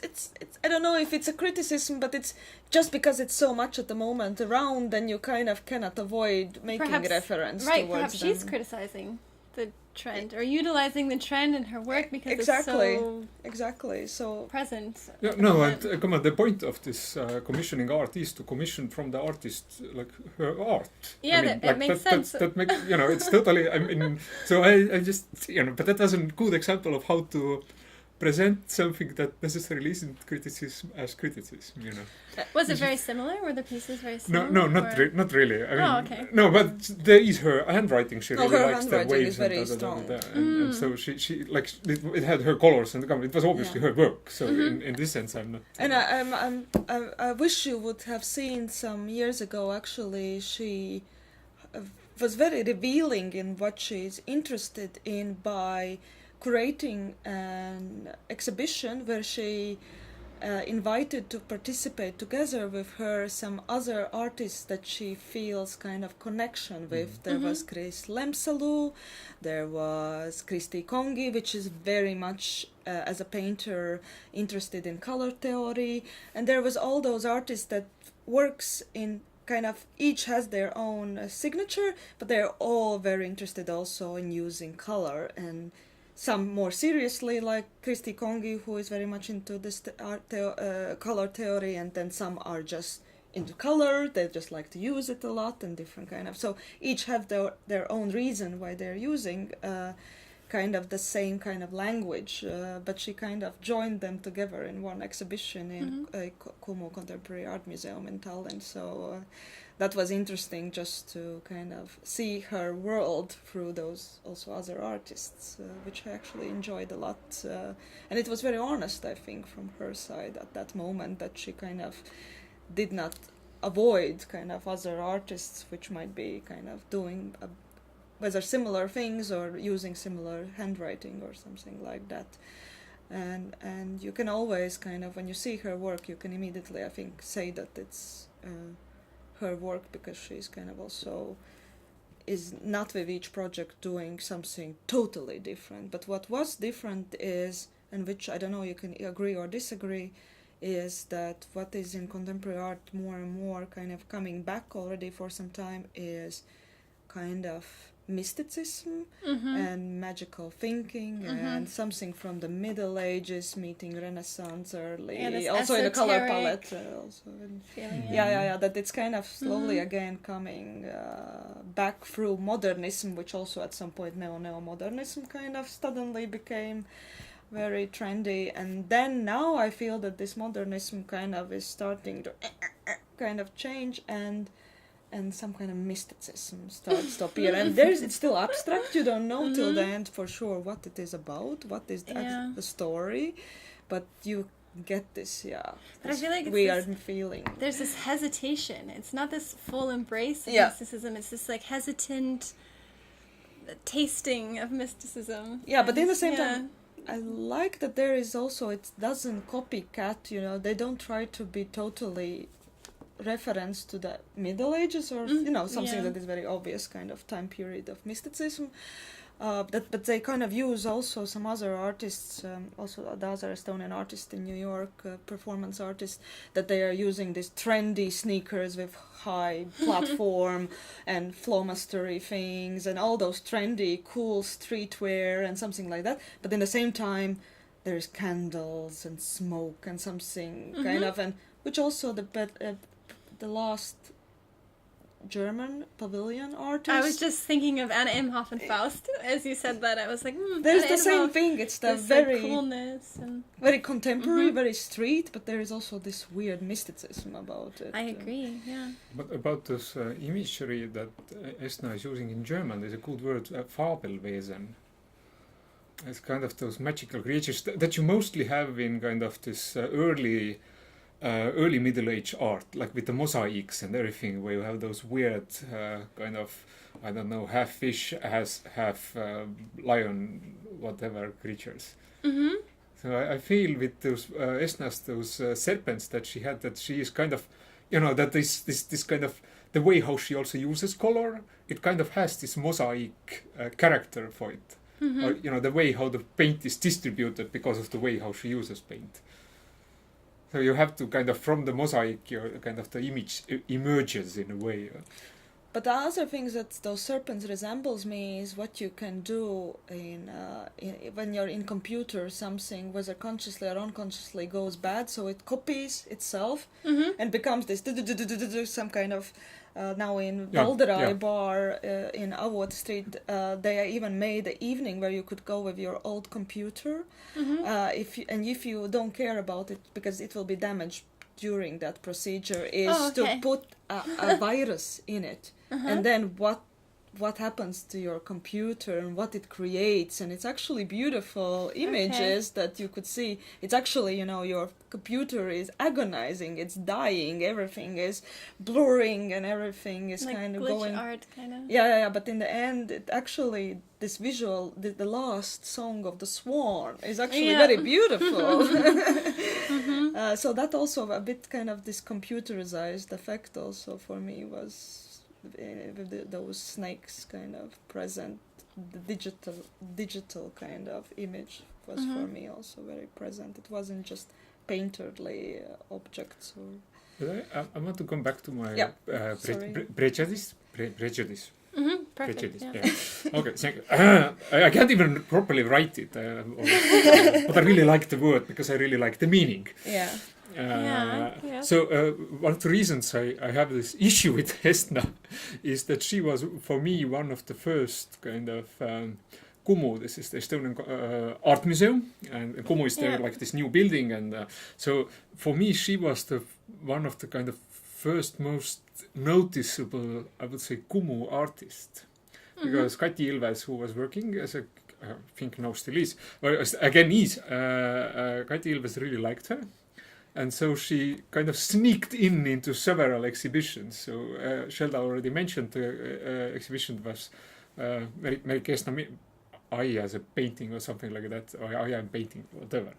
I don't know if it's a criticism, but it's just because it's so much at the moment around, then you kind of cannot avoid making reference Right, towards perhaps them. she's criticizing the trend or utilizing the trend in her work because Exactly. it's so Exactly. So present. Yeah, at the no, moment. and come on, the point of this commissioning art is to commission from the artist like her art. Yeah, that makes sense. That makes it's totally. I mean, so I just but that was a good example of how to present something that necessarily isn't criticism as criticism. Was it very similar? Were the pieces very similar? No, or- not really. I mean, okay. no, but there is her handwriting. She really her likes the handwriting waves is very and strong. and so she like it had her colors and it was obviously her work. So in this sense, I'm not. And I wish you would have seen some years ago. Actually, she was very revealing in what she's interested in by creating an exhibition where she invited to participate together with her some other artists that she feels kind of connection with. There was Chris Lemsalu, there was Kristi Kongi, which is very much as a painter interested in color theory, and there was all those artists that works in kind of each has their own signature, but they're all very interested also in using color, and some more seriously, like Kristi Kongi, who is very much into this color theory, and then some are just into color, they just like to use it a lot, and different kind of, so each have their own reason why they're using kind of the same kind of language, but she kind of joined them together in one exhibition in Kumu Contemporary Art Museum in Tallinn, so that was interesting just to kind of see her world through those also other artists, which I actually enjoyed a lot. And it was very honest, I think, from her side at that moment, that she kind of did not avoid kind of other artists which might be kind of doing whether similar things or using similar handwriting or something like that. And you can always kind of, when you see her work, you can immediately, I think, say that it's her work, because she's kind of also is not with each project doing something totally different. But what was different is, and which I don't know, you can agree or disagree, is that what is in contemporary art more and more kind of coming back already for some time is kind of mysticism and magical thinking and something from the Middle Ages meeting Renaissance early, also in the color palette, also that it's kind of slowly again coming back through modernism, which also at some point neo-modernism kind of suddenly became very trendy, and then now I feel that this modernism kind of is starting to kind of change, and some kind of mysticism starts to appear, and it's still abstract, you don't know till the end for sure what it is about, what is the story, but you get this but I feel like it's weird feeling. There's this hesitation. It's not this full embrace of mysticism, it's this like hesitant tasting of mysticism. But in the same time I like that there is also, it doesn't copycat, they don't try to be totally reference to the Middle Ages or something that is very obvious kind of time period of mysticism, but they kind of use also some other artists, also the other Estonian artist in New York, performance artist, that they are using these trendy sneakers with high platform and flowmastery things and all those trendy cool streetwear and something like that, but in the same time there's candles and smoke and something kind of, and which also the last German pavilion artist. I was just thinking of Anna Imhoff and Faust as you said that. I was like, there's Anna the same Imhoff, thing. It's the this, very coolness and very contemporary, very street, but there is also this weird mysticism about it. I agree. Yeah. But about this imagery that Estna is using in German, there's a good word, Fabelwesen. It's kind of those magical creatures that you mostly have in kind of this early Middle Age art, like with the mosaics and everything, where you have those weird kind of, I don't know, half fish, half lion, whatever creatures. Mm-hmm. So I feel with those Estnas, those serpents that she had, that she is kind of, that this kind of, the way how she also uses color, it kind of has this mosaic character for it. Mm-hmm. Or, the way how the paint is distributed because of the way how she uses paint. So you have to kind of, from the mosaic, kind of the image emerges in a way. But the other thing that those serpents resembles me is what you can do in when you're in computer, something, whether consciously or unconsciously, goes bad, so it copies itself and becomes this some kind of. Now in Valderai bar in Avot Street, they even made an evening where you could go with your old computer, if you don't care about it because it will be damaged during that procedure, is to put a virus in it, and then what happens to your computer and what it creates, and it's actually beautiful images that you could see. It's actually, your computer is agonizing, it's dying, everything is blurring and everything is like kind of glitch going art kind of. yeah, but in the end it actually, this visual, the last song of the swan is actually very beautiful. So that also a bit kind of this computerized effect also for me was with those snakes kind of present, the digital kind of image was for me also very present. It wasn't just painterly objects. But I want to come back to my prejudice. Mm-hmm. Perfect. Yeah. Okay, thank you. I can't even properly write it, but I really like the word because I really like the meaning. Yeah. So one of the reasons I have this issue with Estna is that she was, for me, one of the first kind of Kumu. This is the Estonian art museum, and Kumu is there, like this new building, and so for me she was one of the kind of first most noticeable, I would say, Kumu artist, because Kati Ilves, who was working as a, I think now still is, or again is, Kati Ilves really liked her. And so she kind of sneaked into several exhibitions. So Šelda already mentioned the exhibition was Merike Estna Maia as a painting or something like that, or Maia and painting, whatever.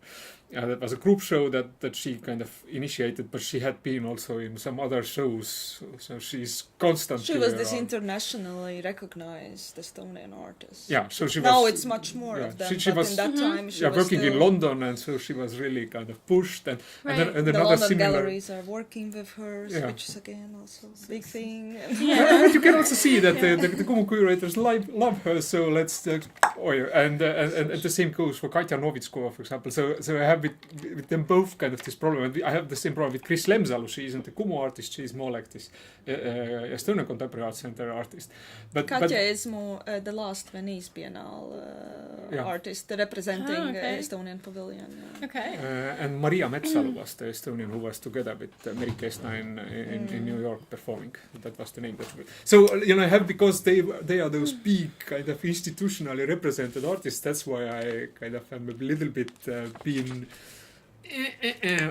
That was a group show that she kind of initiated, but she had been also in some other shows, so she's constantly She was this internationally recognized Estonian artist. Yeah, so she now was... it's much more of them, she but was, in that time she was working still, in London, and so she was really kind of pushed, and then the another London similar... galleries are working with her, which is again also a big thing. But you can also see that the Kumu curators love her, so let's... and the same goes for Katja Novitskova, for example. So I have with them both kind of this problem. And I have the same problem with Kris Lemsalu. She isn't a Kumu artist, she is more like this Estonian Contemporary Art Center artist. But Katja is more the last Venice Biennale artist representing Estonian Pavilion. Yeah. Okay. And Maria Metsalu was the Estonian who was together with Merike Estna in New York performing. That was the name. So, I have, because they are those big kind of institutionally represented artists, that's why I kind of am a little bit been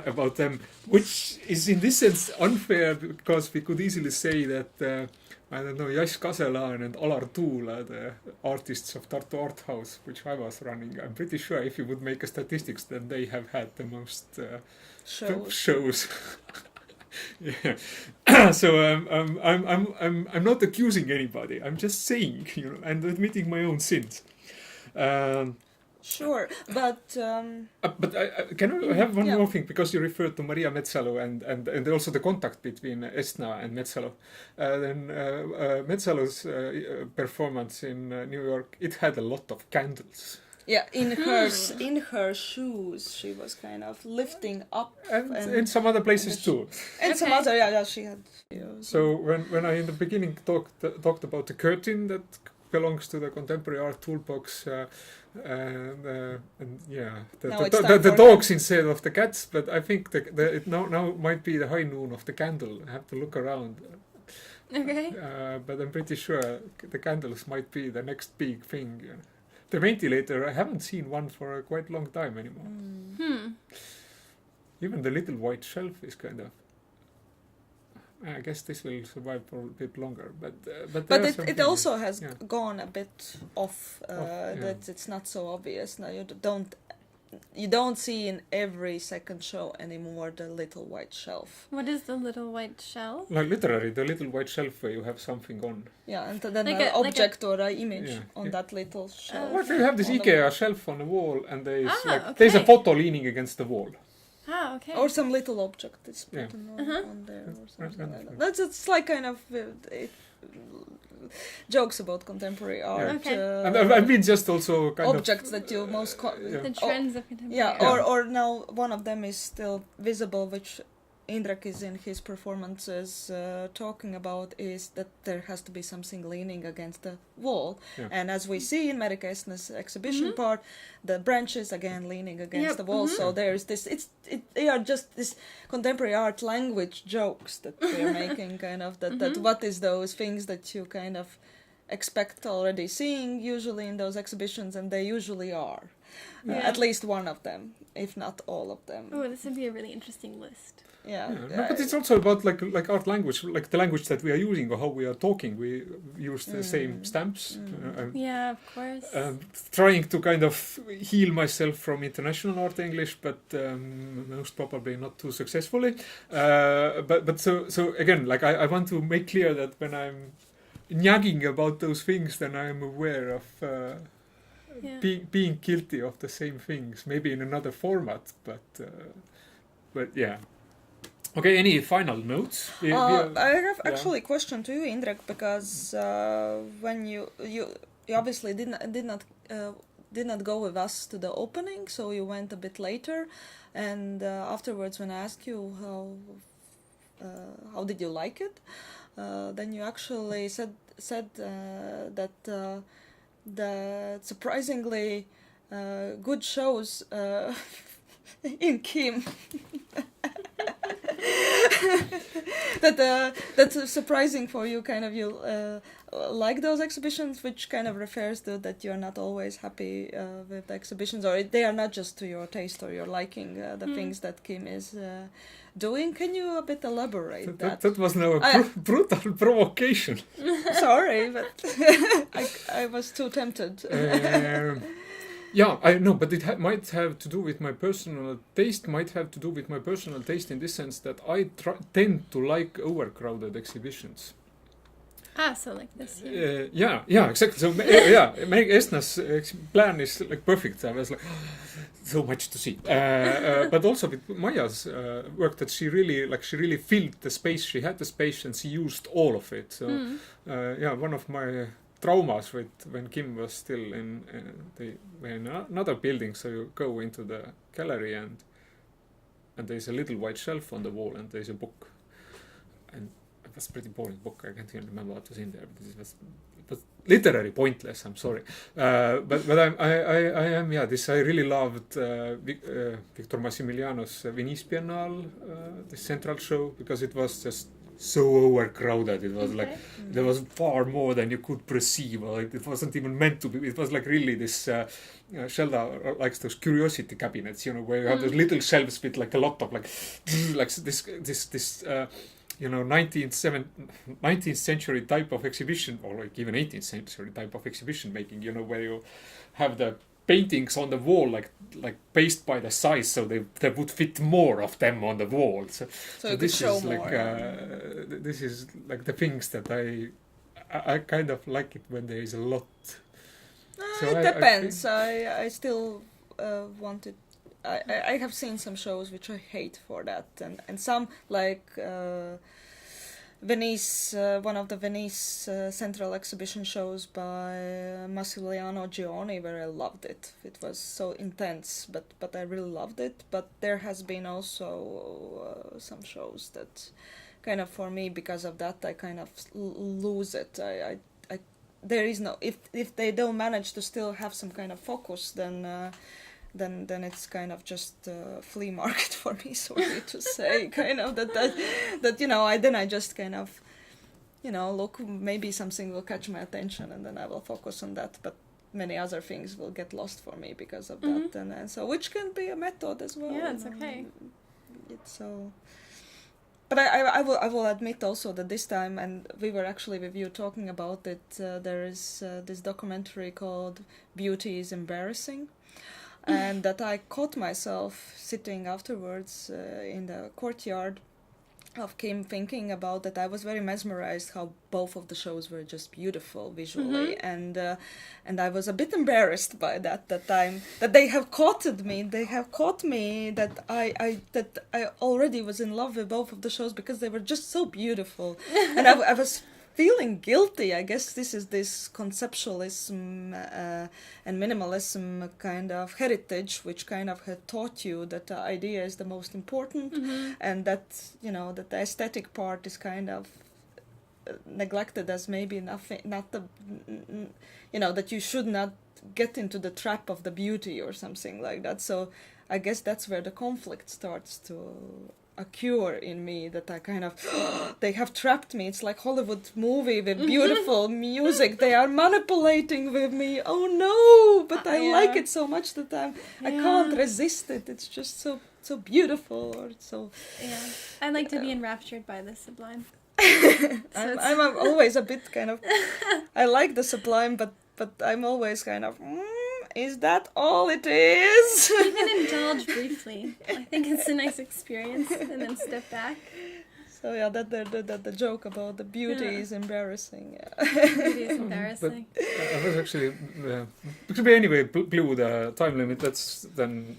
about them, which is in this sense unfair, because we could easily say that I don't know, Jas Kaselaan and Alar Tuula, the artists of Tartu Art House, which I was running, I'm pretty sure if you would make a statistics, then they have had the most shows. So I'm not accusing anybody. I'm just saying, and admitting my own sins. Sure, but can I have one more thing, because you referred to Maria Metsalu and also the contact between Estna and Metsalu. Then Metsalu's performance in New York, it had a lot of candles. Yeah, in her shoes, she was kind of lifting up, And in some other places too. and some Okay. other, yeah, she had. So when I in the beginning talked about the curtain that belongs to the contemporary art toolbox, and yeah, Now it's time the for dogs instead of the cats. But I think it now might be the high noon of the candle. I have to look around. Okay. But I'm pretty sure the candles might be the next big thing. You know. The ventilator, I haven't seen one for a quite long time anymore. Even the little white shelf is kind of. I guess this will survive for a bit longer, but But there are it some also things, has yeah. gone a bit off. Yeah. That it's not so obvious now. You don't see in every second show anymore the little white shelf. What is the little white shell? Like literally, the little white shelf where you have something on. Yeah, and then Like an a- object or an image Yeah. on that little shelf. What you have this on the IKEA shelf on the wall, and there's Ah, there's a okay. photo leaning against the wall. Ah, okay. Or some little object is put Yeah. on there or something Yeah. like that. That's it's like kind of jokes about contemporary art. Okay. And I mean, just also kind objects that you most yeah. The trends of contemporary yeah, art. or now one of them is still visible, which Indrek is in his performances talking about, is that there has to be something leaning against the wall. Yeah. And as we see in Merike Estna's exhibition part, the branches again leaning against Yep, the wall. So there's this, they are just this contemporary art language jokes that they're making, kind of, that what is those things that you kind of expect already seeing usually in those exhibitions, and they usually are. Yeah. At least one of them, if not all of them. Oh, this would be a really interesting list. Yeah. Yeah, no, but it's also about like art language, like the language that we are using or how we are talking. We use the same stamps. Yeah, of course. Trying to kind of heal myself from international art English, but most probably not too successfully. But so again, like I want to make clear that when I'm nagging about those things, then I am aware of Yeah. being guilty of the same things, maybe in another format, but yeah. Okay, any final notes? I have yeah. actually a question to you, Indrek, because when you obviously did not go with us to the opening, so you went a bit later, and afterwards when I asked you how did you like it, then you actually said that the surprisingly good shows in Kim. That's surprising for you, kind of. You like those exhibitions, which kind of refers to that you're not always happy with the exhibitions, or they are not just to your taste or your liking, the things that Kim is doing. Can you a bit elaborate That was now a brutal provocation. Sorry, but I was too tempted. Yeah, I know, but it might have to do with my personal taste. Might have to do with my personal taste in this sense that I tend to like overcrowded exhibitions. Ah, so like this. Yeah, exactly. So yeah, Merike Estna's plan is like perfect. I was like, so much to see. But also with Maija's work, that she really filled the space. She had the space and she used all of it. So yeah, one of my traumas with when Kim was still in another building. So you go into the gallery and there's a little white shelf on the wall and there's a book, and it was a pretty boring book. I can't even remember what was in there. But it was literally pointless. I'm sorry, but I am this. I really loved Victor Massimiliano's Venice Biennale, the central show, because it was just so overcrowded. It was like there was far more than you could perceive. Like it wasn't even meant to be. It was like really this. Shelda likes those curiosity cabinets, where you have those little shelves with like a lot of like this. 19th century type of exhibition, or like even 18th century type of exhibition making, where you have the paintings on the wall like based by the size, so they would fit more of them on the wall. So this is more, like this is like the things that I kind of like it when there is a lot. So it depends. I still wanted. I have seen some shows which I hate for that, and some like Venice, one of the Venice Central Exhibition shows by Massimiliano Gioni, where I loved it. It was so intense, but I really loved it. But there has been also some shows that kind of, for me, because of that, I kind of lose it. I there is no, if they don't manage to still have some kind of focus, then it's kind of just a flea market for me, sorry to say, kind of that you know, I just kind of, you know, look, maybe something will catch my attention and then I will focus on that, but many other things will get lost for me because of that, and so, which can be a method as well. Yeah, it's okay. It's so. But I will admit also that this time, and we were actually with you talking about it, there is this documentary called Beauty is Embarrassing, and that I caught myself sitting afterwards in the courtyard of Kim thinking about that. I was very mesmerized how both of the shows were just beautiful visually, and I was a bit embarrassed by that time, that they have caught me that I already was in love with both of the shows because they were just so beautiful. And I was feeling guilty. I guess this is this conceptualism and minimalism kind of heritage, which kind of had taught you that the idea is the most important, and that, you know, that the aesthetic part is kind of neglected as maybe nothing, not the, you know, that you should not get into the trap of the beauty or something like that. So I guess that's where the conflict starts to occur in me, that I kind of, they have trapped me. It's like Hollywood movie with beautiful music. They are manipulating with me. Oh no, but I like it so much that I can't resist it. It's just so beautiful, or so. Yeah, I like to be enraptured by the sublime. I'm always a bit kind of, I like the sublime, but I'm always kind of, is that all it is? You can indulge briefly. I think it's a nice experience, and then step back. So yeah, that the joke about the beauty is embarrassing. Beauty is embarrassing. But I was actually, because we anyway blew the time limit. That's then.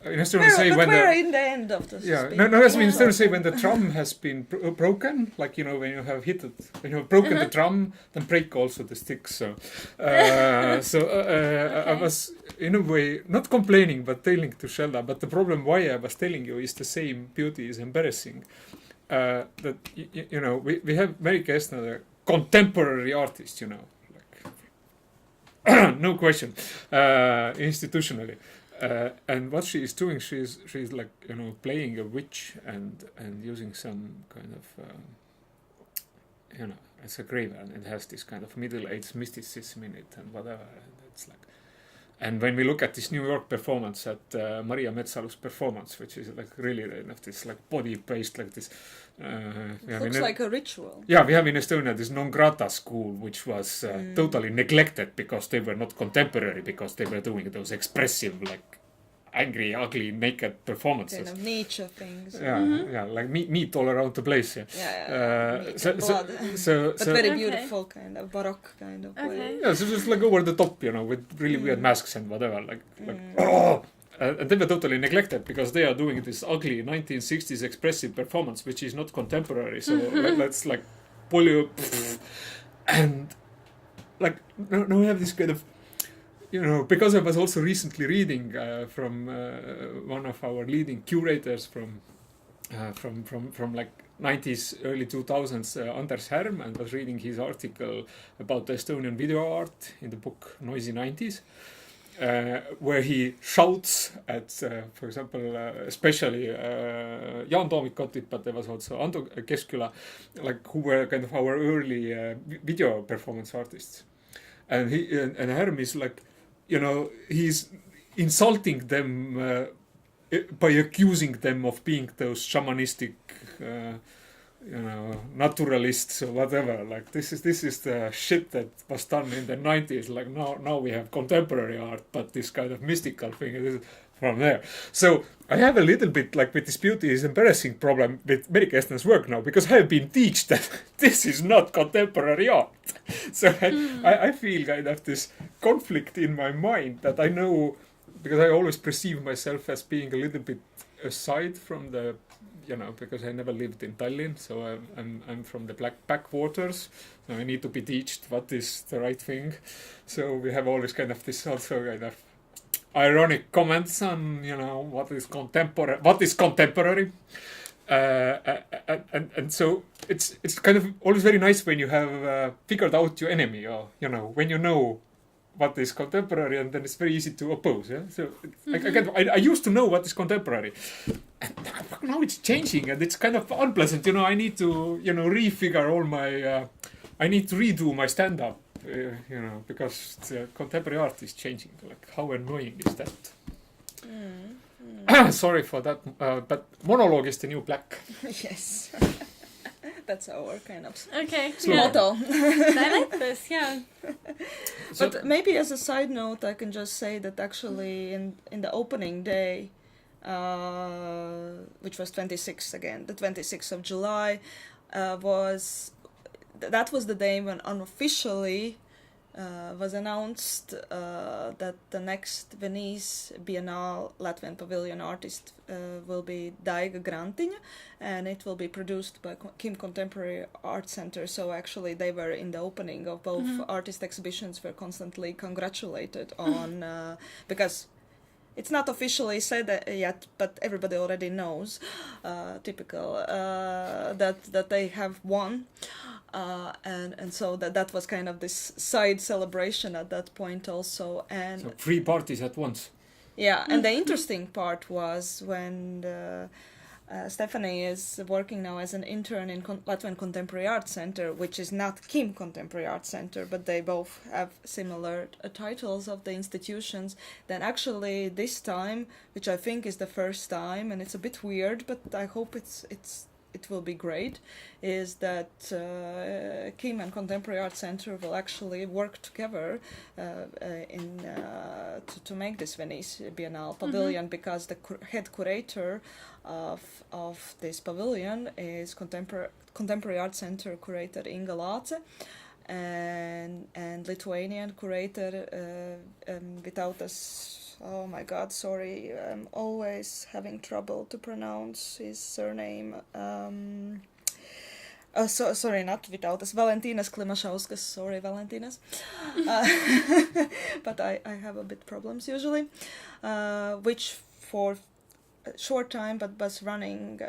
Instead of say when we're in the end of the speech. That's instead of say when the drum has been broken, like, you know, when you have hit it, when you have broken the drum, then break also the sticks. So, Okay. I was in a way not complaining but telling to Shelda. But the problem why I was telling you is the same. Beauty is embarrassing. That you know, we have Merike Estna, the contemporary artist, you know, like no question, institutionally. And what she is doing, she's like, you know, playing a witch and using some kind of, you know, it's a grave and it has this kind of middle-aged mysticism in it and whatever. And it's like, and when we look at this New York performance at Maria Metsalu's performance, which is like really this like body-based, like this. Looks like a ritual. Yeah, we have in Estonia this non grata school, which was totally neglected because they were not contemporary, because they were doing those expressive, like angry, ugly, naked performances. Kind of Nietzsche things. Yeah, like meat all around the place. Meat and blood. But very beautiful, kind of baroque kind of way. Yeah, so just like over the top, you know, with really weird masks and whatever, oh! And they were totally neglected because they are doing this ugly 1960s expressive performance, which is not contemporary. So let's like pull you, and like now we have this kind of, you know, because I was also recently reading from one of our leading curators from like 90s, early 2000s, Anders Herm, and was reading his article about the Estonian video art in the book Noisy 90s. Where he shouts at, for example, especially Jaan Toomikotit, but there was also Ando Keskküla, like, who were kind of our early video performance artists. And Herm is like, you know, he's insulting them by accusing them of being those shamanistic, you know, naturalists or whatever. Like, this is the shit that was done in the 90s. Like, now we have contemporary art, but this kind of mystical thing is from there. So I have a little bit, like, with this beauty is embarrassing problem with Merike Estna's work now, because I have been taught that this is not contemporary art. So I feel kind of this conflict in my mind that I know, because I always perceive myself as being a little bit aside from the because I never lived in Tallinn, so I'm from the backwaters, so I need to be taught what is the right thing. So we have always kind of this also kind of ironic comments on, what is contemporary. And so it's kind of always very nice when you have figured out your enemy, or when you know what is contemporary, and then it's very easy to oppose. Yeah, so I used to know what is contemporary, and now it's changing, and it's kind of unpleasant. I need to refigure all my. I need to redo my stand-up, because the contemporary art is changing. Like, how annoying is that? Sorry for that, but monologue is the new black. Yes. That's our kind of motto. I like this, yeah. But maybe as a side note, I can just say that actually in the opening day, which was the 26th of July, was the day when unofficially was announced that the next Venice Biennale Latvian pavilion artist will be Daiga Grantiņa, and it will be produced by Kim Contemporary Art Center. So actually they were in the opening of both artist exhibitions, were constantly congratulated on because it's not officially said yet, but everybody already knows, typical, that they have won. And so that was kind of this side celebration at that point also. And so 3 parties at once. Yeah, and the interesting part was when Stephanie is working now as an intern in Latvian Contemporary Art Center, which is not Kim Contemporary Art Center, but they both have similar titles of the institutions. Then actually this time, which I think is the first time, and it's a bit weird, but I hope it will be great, is that Kim and Contemporary Art Center will actually work together to make this Venice Biennale pavilion, because the head curator of this pavilion is Contemporary Art Center curator Inga Lāce, and Lithuanian curator Vytautas. Oh my God, sorry, I'm always having trouble to pronounce his surname. Sorry, not Vytautas, Valentinas Klimašauskas, sorry, Valentinas. But I have a bit problems usually, which for a short time, but was running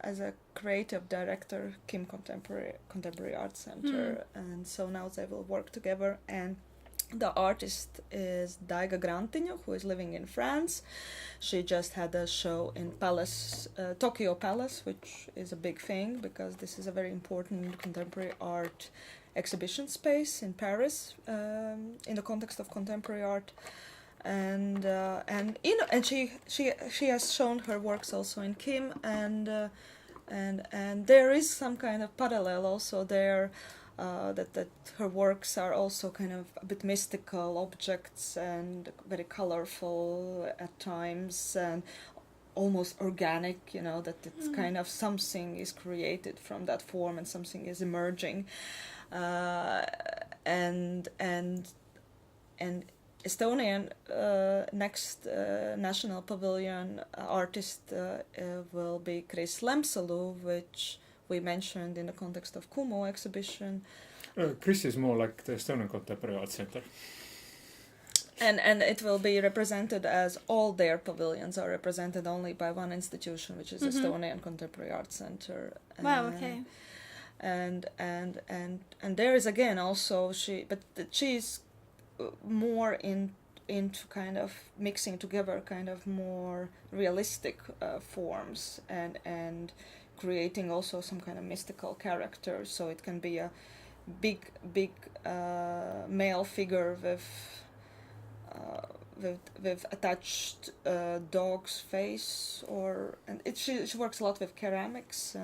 as a creative director, Kim Contemporary Art Center, and so now they will work together. And the artist is Daiga Grantiņa, who is living in France. She just had a show in Tokyo Palace, which is a big thing because this is a very important contemporary art exhibition space in Paris, in the context of contemporary art. And she has shown her works also in Kim, and there is some kind of parallel also there. That her works are also kind of a bit mystical objects and very colorful at times and almost organic, that it's kind of something is created from that form and something is emerging. And Estonian next national pavilion artist will be Kris Lemsalu, which we mentioned in the context of Kumu exhibition. Kris is more like the Estonian Contemporary Art Center. And it will be represented as all their pavilions are represented only by one institution, which is Estonian Contemporary Art Center. Wow, okay. And there is again also she's more into kind of mixing together kind of more realistic forms and creating also some kind of mystical character, so it can be a big male figure with attached dog's face, she works a lot with ceramics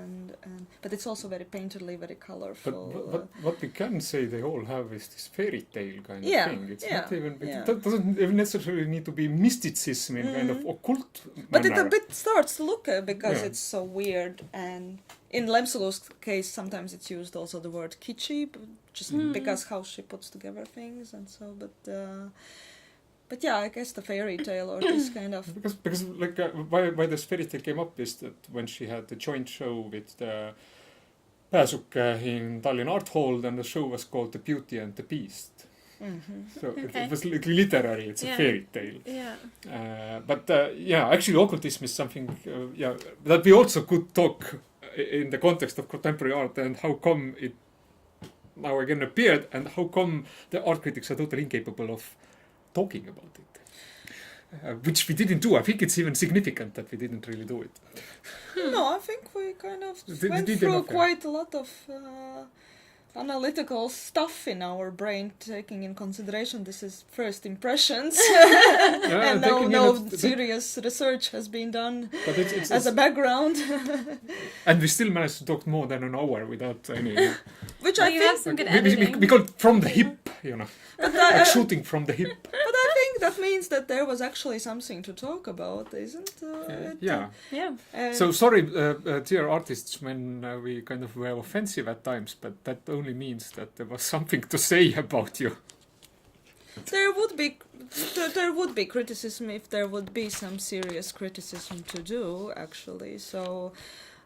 but it's also very painterly, very colorful. But what we can say they all have is this fairy tale kind of thing. It's not even it doesn't even necessarily need to be mysticism in kind of occult but manner. It a bit starts to look because it's so weird, and in Lemsalu's case sometimes it's used also the word kitschy, just because how she puts together things and so, But yeah, I guess the fairy tale or this kind of... Because like why this fairy tale came up is that when she had the joint show with the Pääsuke in Tallinn Art Hall, then the show was called The Beauty and the Beast. So it was like literary, it's a fairy tale. Yeah. But actually occultism is something that we also could talk in the context of contemporary art and how come it now again appeared and how come the art critics are totally incapable of talking about it. Which we didn't do. I think it's even significant that we didn't really do it. No, I think we kind of went through quite a lot of analytical stuff in our brain, taking in consideration this is first impressions. And no serious research has been done as a background. And we still managed to talk more than an hour without any... Which I have some good editing. We got from the hip, you know. Like shooting from the hip. But I think that means that there was actually something to talk about, isn't it? Yeah. So sorry, dear artists, when we kind of were offensive at times, but that only means that there was something to say about you. There would be criticism if there would be some serious criticism to do, actually. So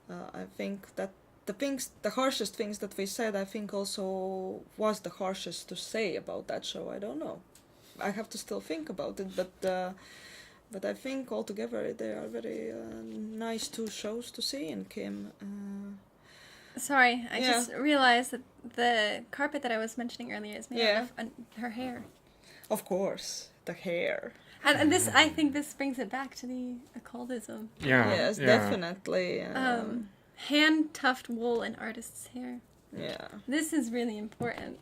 I think that the harshest things that we said, I think also was the harshest to say about that show. I don't know. I have to still think about it, but I think altogether they are very nice 2 shows to see in Kim. Sorry, I just realized that the carpet that I was mentioning earlier is made out of her hair. Of course, the hair. And this, I think this brings it back to the occultism. Yes, definitely. Hand-tuft wool in artist's hair. Yeah. This is really important.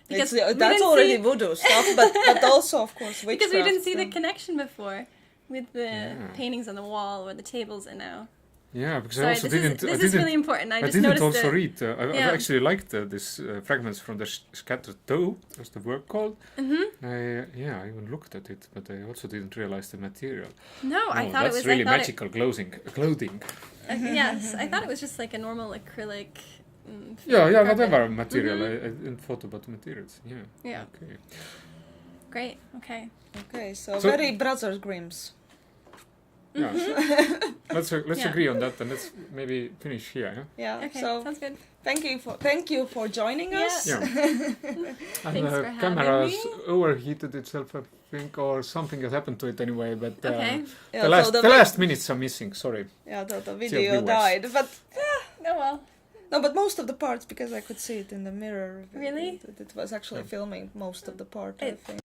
Because that's already voodoo stuff, but also, of course, witchcraft. Because we didn't see the connection before with the paintings on the wall or the tables and now. Yeah, because Sorry, I also didn't... This is really important. I just didn't noticed also read... I actually liked this fragments from the Scattered Toe, was the work called. Mm-hmm. I even looked at it, but I also didn't realize the material. No, I thought it was... That's really magical clothing. Yes, I thought it was just like a normal acrylic... whatever material. I didn't thought about the materials. Yeah. Okay. Great, okay. Okay, so very Brothers Grimm's. Yeah. Let's agree on that and let's maybe finish here. Yeah. Okay, so sounds good. Thank you for joining us. Yeah. And the camera's overheated itself, I think, or something has happened to it anyway. But the last minutes are missing. Sorry. Yeah, the video died, but oh well. No, but most of the parts, because I could see it in the mirror. Really? It was actually filming most of the part, I think.